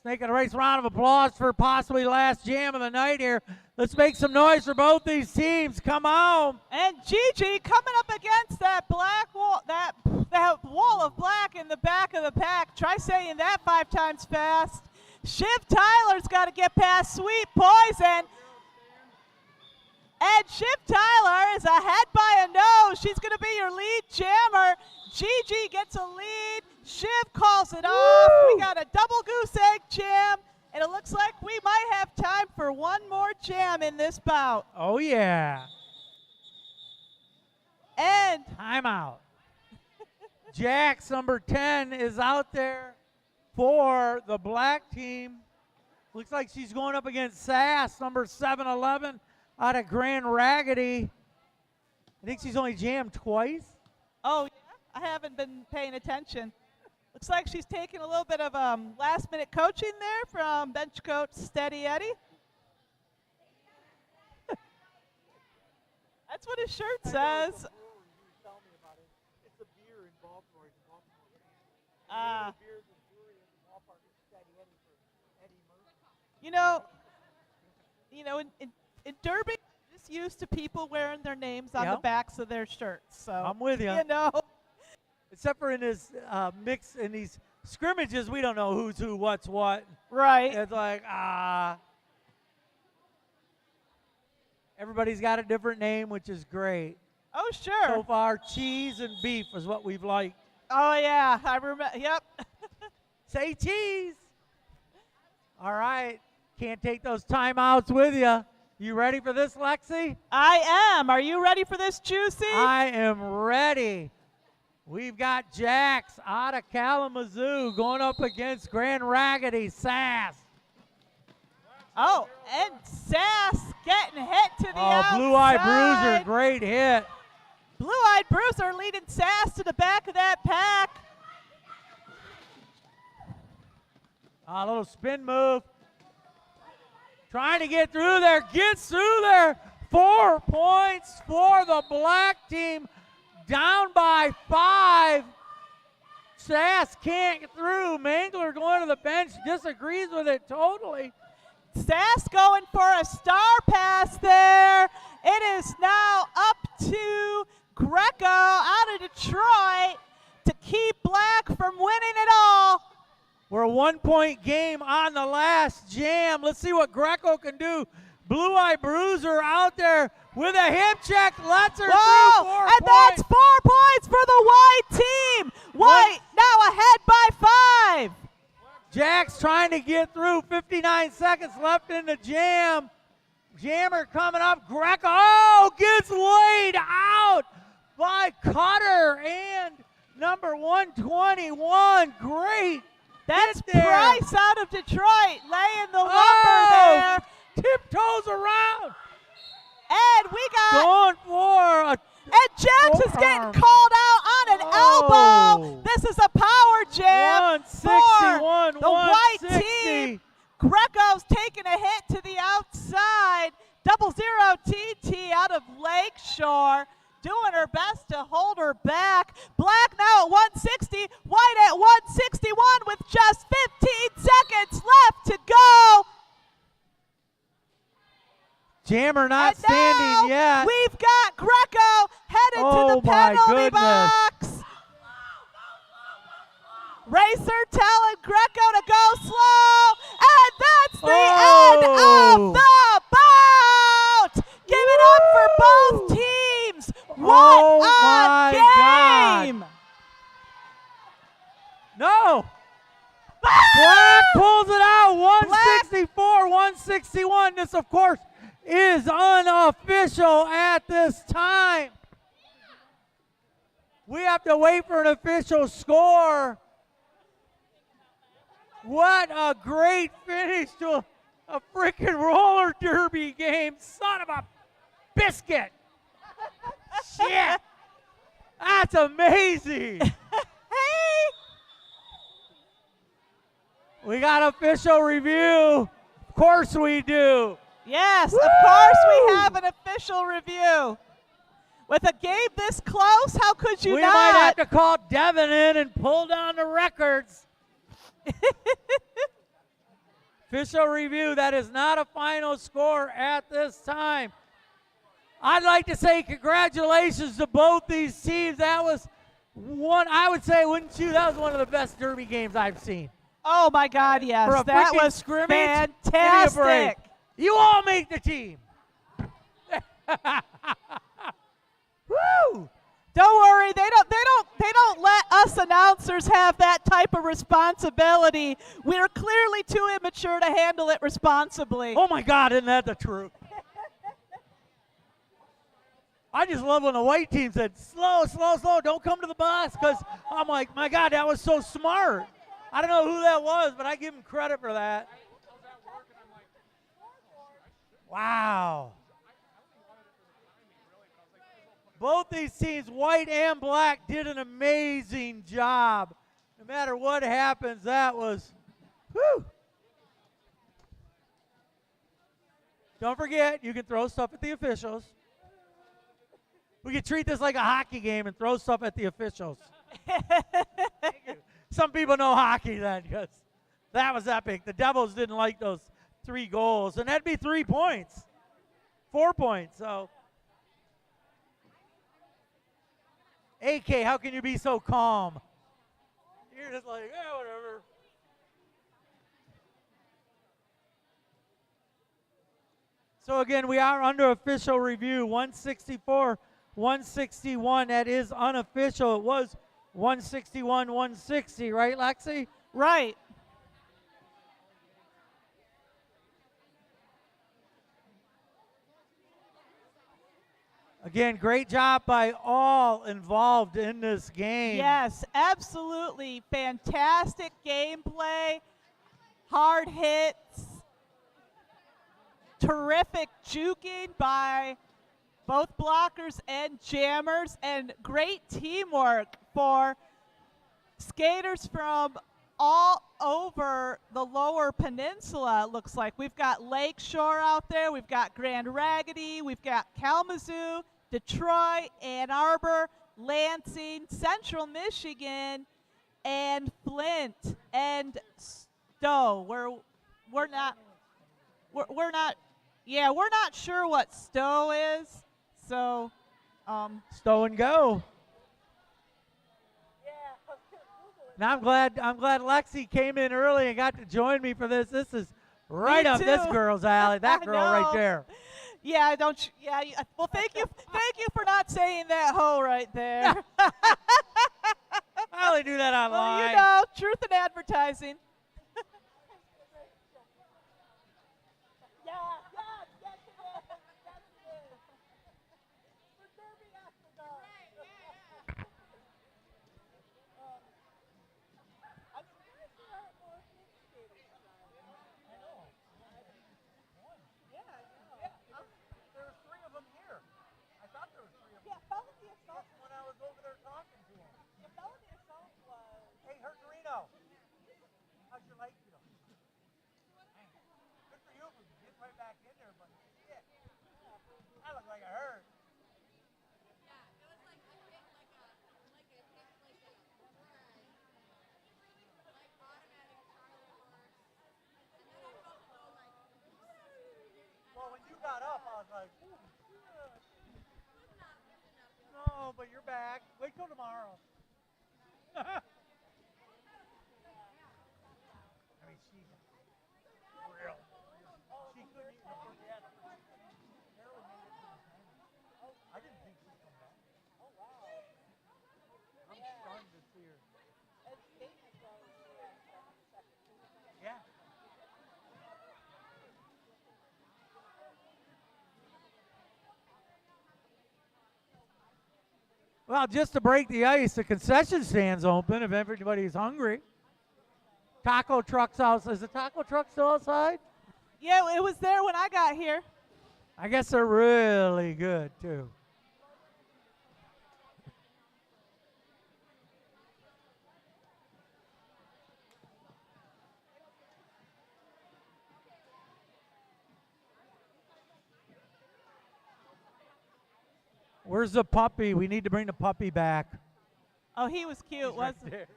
Snake and a race, round of applause for possibly last jam of the night here. Let's make some noise for both these teams. Come on. And Gigi coming up against that black wall, that wall of black in the back of the pack. Try saying that 5 times fast. Shiv Tyler's got to get past Sweet Poison. And Shiv Tyler is ahead by a nose. She's going to be your lead jammer. Gigi gets a lead. Shiv calls it off. We got a double goose egg jam, and it looks like we might have time for one more jam in this bout. Oh, yeah. And timeout. Jax, number 10, is out there for the black team. Looks like she's going up against Sass, number 7-11, out of Grand Raggedy. I think she's only jammed twice. Oh, yeah? I haven't been paying attention. Looks like she's taking a little bit of last-minute coaching there from bench coach Steady Eddie. That's what his shirt says. You know, in Derby, just used to people wearing their names on the backs of their shirts. So I'm with you. You know. Except for in this mix, in these scrimmages, we don't know who's who, what's what. Right. It's like, everybody's got a different name, which is great. Oh, sure. So far, cheese and beef is what we've liked. Oh, yeah. I remember. Yep. Say cheese. All right. Can't take those timeouts with you. You ready for this, Lexi? I am. Are you ready for this, Juicy? I am ready. We've got Jax out of Kalamazoo going up against Grand Raggedy Sass. Oh, and Sass getting hit to the outside. Blue-eyed Bruiser, great hit. Blue-eyed Bruiser leading Sass to the back of that pack. A little spin move. Trying to get through there, gets through there. 4 points for the black team. Down by 5. Sass can't get through. Mangler going to the bench, disagrees with it totally. Sass going for a star pass there. It is now up to Greco out of Detroit to keep black from winning it all. We're a 1-point game on the last jam. Let's see what Greco can do. Blue-eyed Bruiser out there with a hip check. Lets her through 4 points. And that's 4 points for the white team. White now ahead by 5. Jax trying to get through. 59 seconds left in the jam. Jammer coming up. Greco gets laid out by Cutter and number 121. Great. That's Price out of Detroit laying the lumber there. Tiptoes around. And we got going for a and Jax is getting called out on an elbow. This is a power jam 161, for the white team. Greco's taking a hit to the outside. 00 TT out of Lakeshore. Doing her best to hold her back. Black now at 160. White at 161 with just 15 seconds left to go. Jammer not standing yet. We've got Greco headed to the penalty box. Racer telling Greco to go slow. And that's the end of What my a game! No! Black pulls it out, 164, 161. This, of course, is unofficial at this time. We have to wait for an official score. What a great finish to a freaking roller derby game. Son of a biscuit. Shit. That's amazing. Hey! We got official review. Of course we do. Yes, Woo! of course we have an official review. With a game this close, how could you We not? might have to call Devin in and pull down the records. Official review, that is not a final score at this time. I'd like to say congratulations to both these teams. That was one, I would say, wouldn't you? That was one of the best derby games I've seen. Oh my God, yes. For a That freaking was scrimmage, give me a break. fantastic. You all make the team. Woo! Don't worry, they don't let us announcers have that type of responsibility. We're clearly too immature to handle it responsibly. Oh my God, isn't that the truth? I just love when the white team said, slow, slow, slow, don't come to the bus, because I'm like, my God, that was so smart. I don't know who that was, but I give him credit for that. Wow. Both these teams, white and black, did an amazing job. No matter what happens, that was, whew. Don't forget, you can throw stuff at the officials. We could treat this like a hockey game and throw stuff at the officials. Some people know hockey then, because that was epic. The Devils didn't like those 3 goals, and that'd be 3 points, 4 points. So, AK, how can you be so calm? You're just like, yeah, whatever. So again, we are under official review. 164, 161. That is unofficial. It was 161, 160, right, Lexi? Right. Again, great job by all involved in this game. Yes, absolutely. Fantastic gameplay, hard hits, terrific juking by both blockers and jammers, and great teamwork for skaters from all over the lower peninsula, it looks like. We've got Lakeshore out there, we've got Grand Raggedy, we've got Kalamazoo, Detroit, Ann Arbor, Lansing, Central Michigan, and Flint, and Stowe. We're not sure what Stowe is, so Stow and go. Now I'm glad Lexi came in early and got to join me for this. This is right up this girl's alley. That girl right there. Yeah, well, thank you for not saying that hoe right there. I only do that online. Well, you know, truth in advertising. How's your leg feel? Good for you for getting right back in there, but shit. That looked like it hurt. Well, when you got up, I was like, ooh, shit. No, but you're back. Wait till tomorrow. Real. She couldn't even forget. I didn't think she'd come back. Well, just to break the ice, the concession stand's open if everybody's hungry. Taco truck's outside. Is the taco truck still outside? Yeah, it was there when I got here. I guess they're really good, too. Where's the puppy? We need to bring the puppy back. Oh, he was cute, wasn't he? There.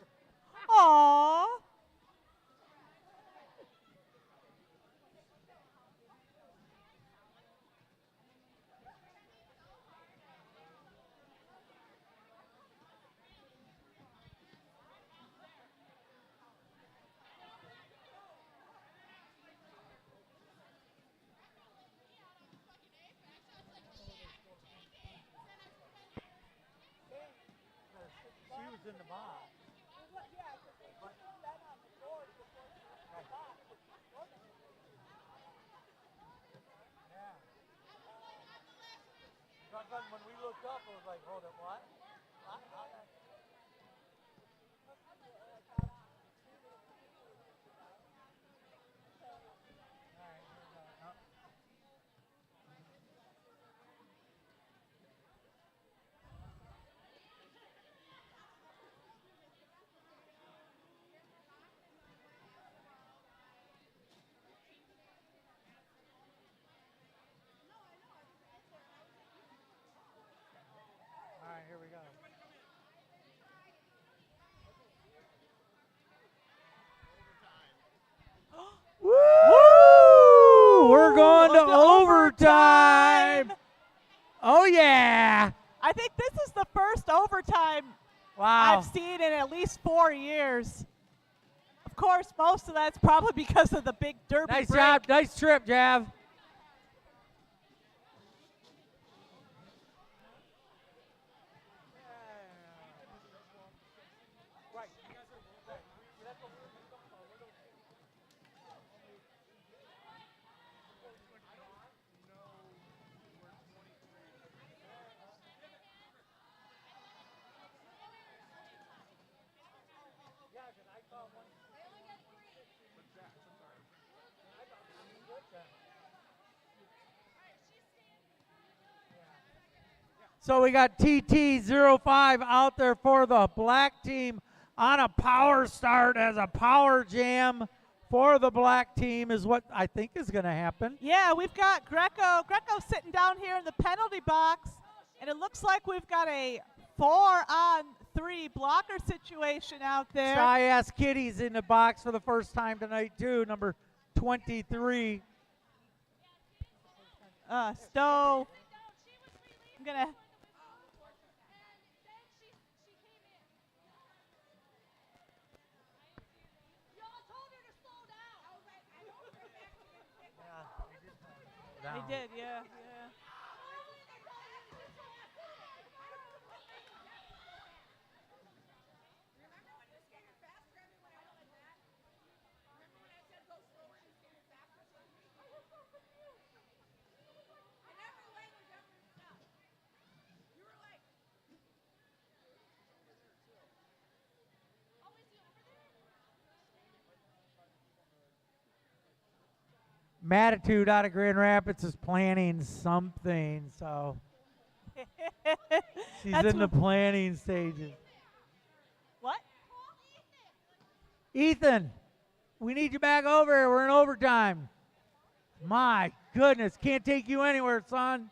Aww. She was in the box. When we looked up, it was like, hold it, what? All right, here we go. Woo! We're going to overtime. Oh, yeah. I think this is the first overtime Wow. I've seen in at least 4 years. Of course, most of that's probably because of the big derby Nice break. job. Nice trip, Jav. So we got TT05 out there for the black team on a power start as a power jam for the black team is what I think is going to happen. Yeah, we've got Greco. Greco sitting down here in the penalty box, and it looks like we've got a 4-on-3 blocker situation out there. Shy Ass Kitty's in the box for the first time tonight too, number 23. Stowe. I'm going to... He did, yeah. Matitude out of Grand Rapids is planning something, so she's That's in the planning stages. What? Ethan, we need you back over here. We're in overtime. My goodness, can't take you anywhere, son.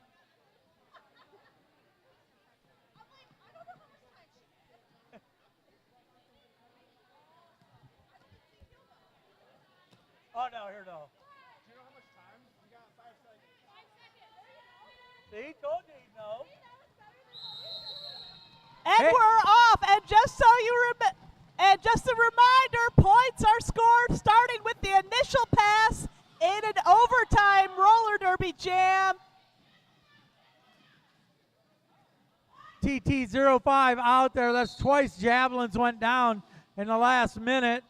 Oh, no, here, no. See, told you he'd know. And Hey. we're off. And just so you and just a reminder, points are scored starting with the initial pass in an overtime roller derby jam. TT05 out there. That's twice javelins went down in the last minute.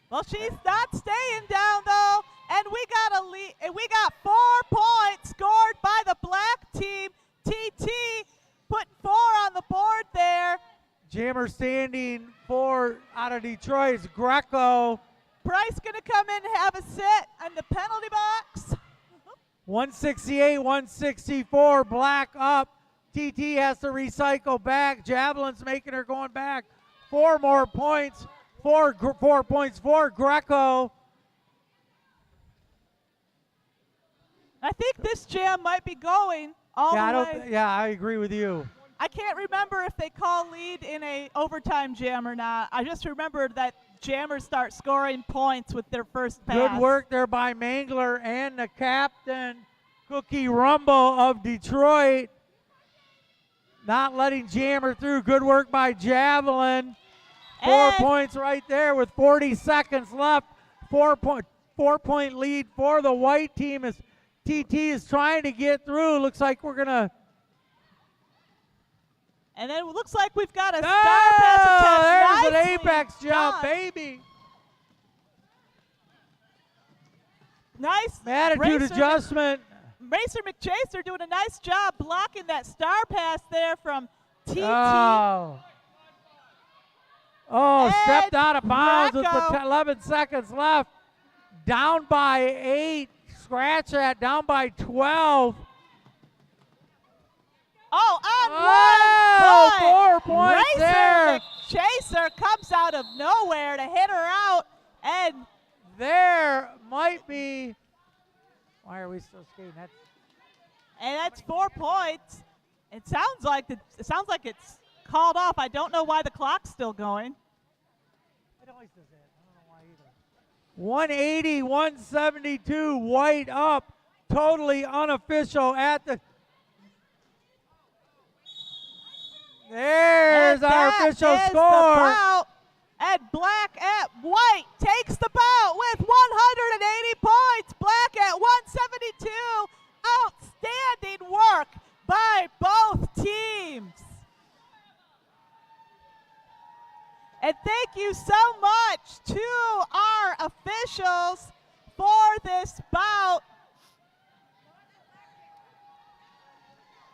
Well, she's not staying down though, and we got a lead. We got 4 points scored by the black team. TT putting 4 on the board. Jammer standing for out of Detroit is Greco. Bryce going to come in and have a sit in the penalty box. 168, 164, Black up. TT has to recycle back. Javelin's making her going back. 4 more points. 4 points for Greco. I think this jam might be going all the way. Yeah, I agree with you. I can't remember if they call lead in a overtime jam or not. I just remember that jammers start scoring points with their first pass. Good work there by Mangler and the captain, Cookie Rumble of Detroit. Not letting Jammer through. Good work by Javelin. 4 points right there with 40 seconds left. 4-point lead for the white team as TT is trying to get through. Looks like we're going to. And then it looks like we've got a star pass attempt. There's an Nicely apex jump, done. baby. Nice. Attitude adjustment. Racer McChaser doing a nice job blocking that star pass there from TT. Stepped out of bounds with Greco. 11 seconds left. Down by 8. Scratch that. Down by 12. On 4 points Racer there. McChaser comes out of nowhere to hit her out, and There might be. Why are we still skating? that's 4 points. It sounds like it's called off. I don't know why the clock's still going. It always does that. I don't know why either. 180, 172, white up. Totally unofficial at the. There's And our that official is the score. bout. And Black at White takes the bout with 180 points. Black at 172. Outstanding work by both teams. And thank you so much to our officials for this bout.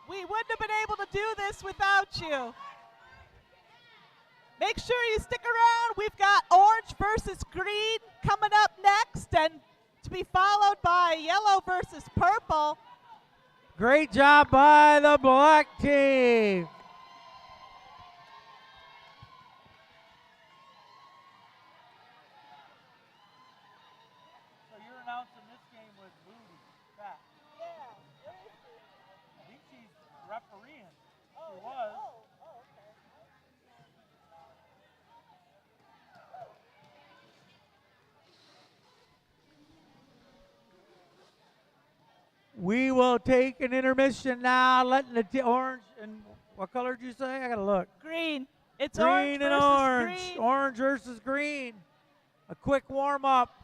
We wouldn't have been able to do this without you. Make sure you stick around. We've got orange versus green coming up next, and to be followed by yellow versus purple. Great job by the black team. So you're announcing this game with Moody back. Yeah. I think she's refereeing. She was. We will take an intermission now, letting the orange and what color did you say? I gotta look. Green. It's Green orange and versus orange. green. Orange versus green. A quick warm up.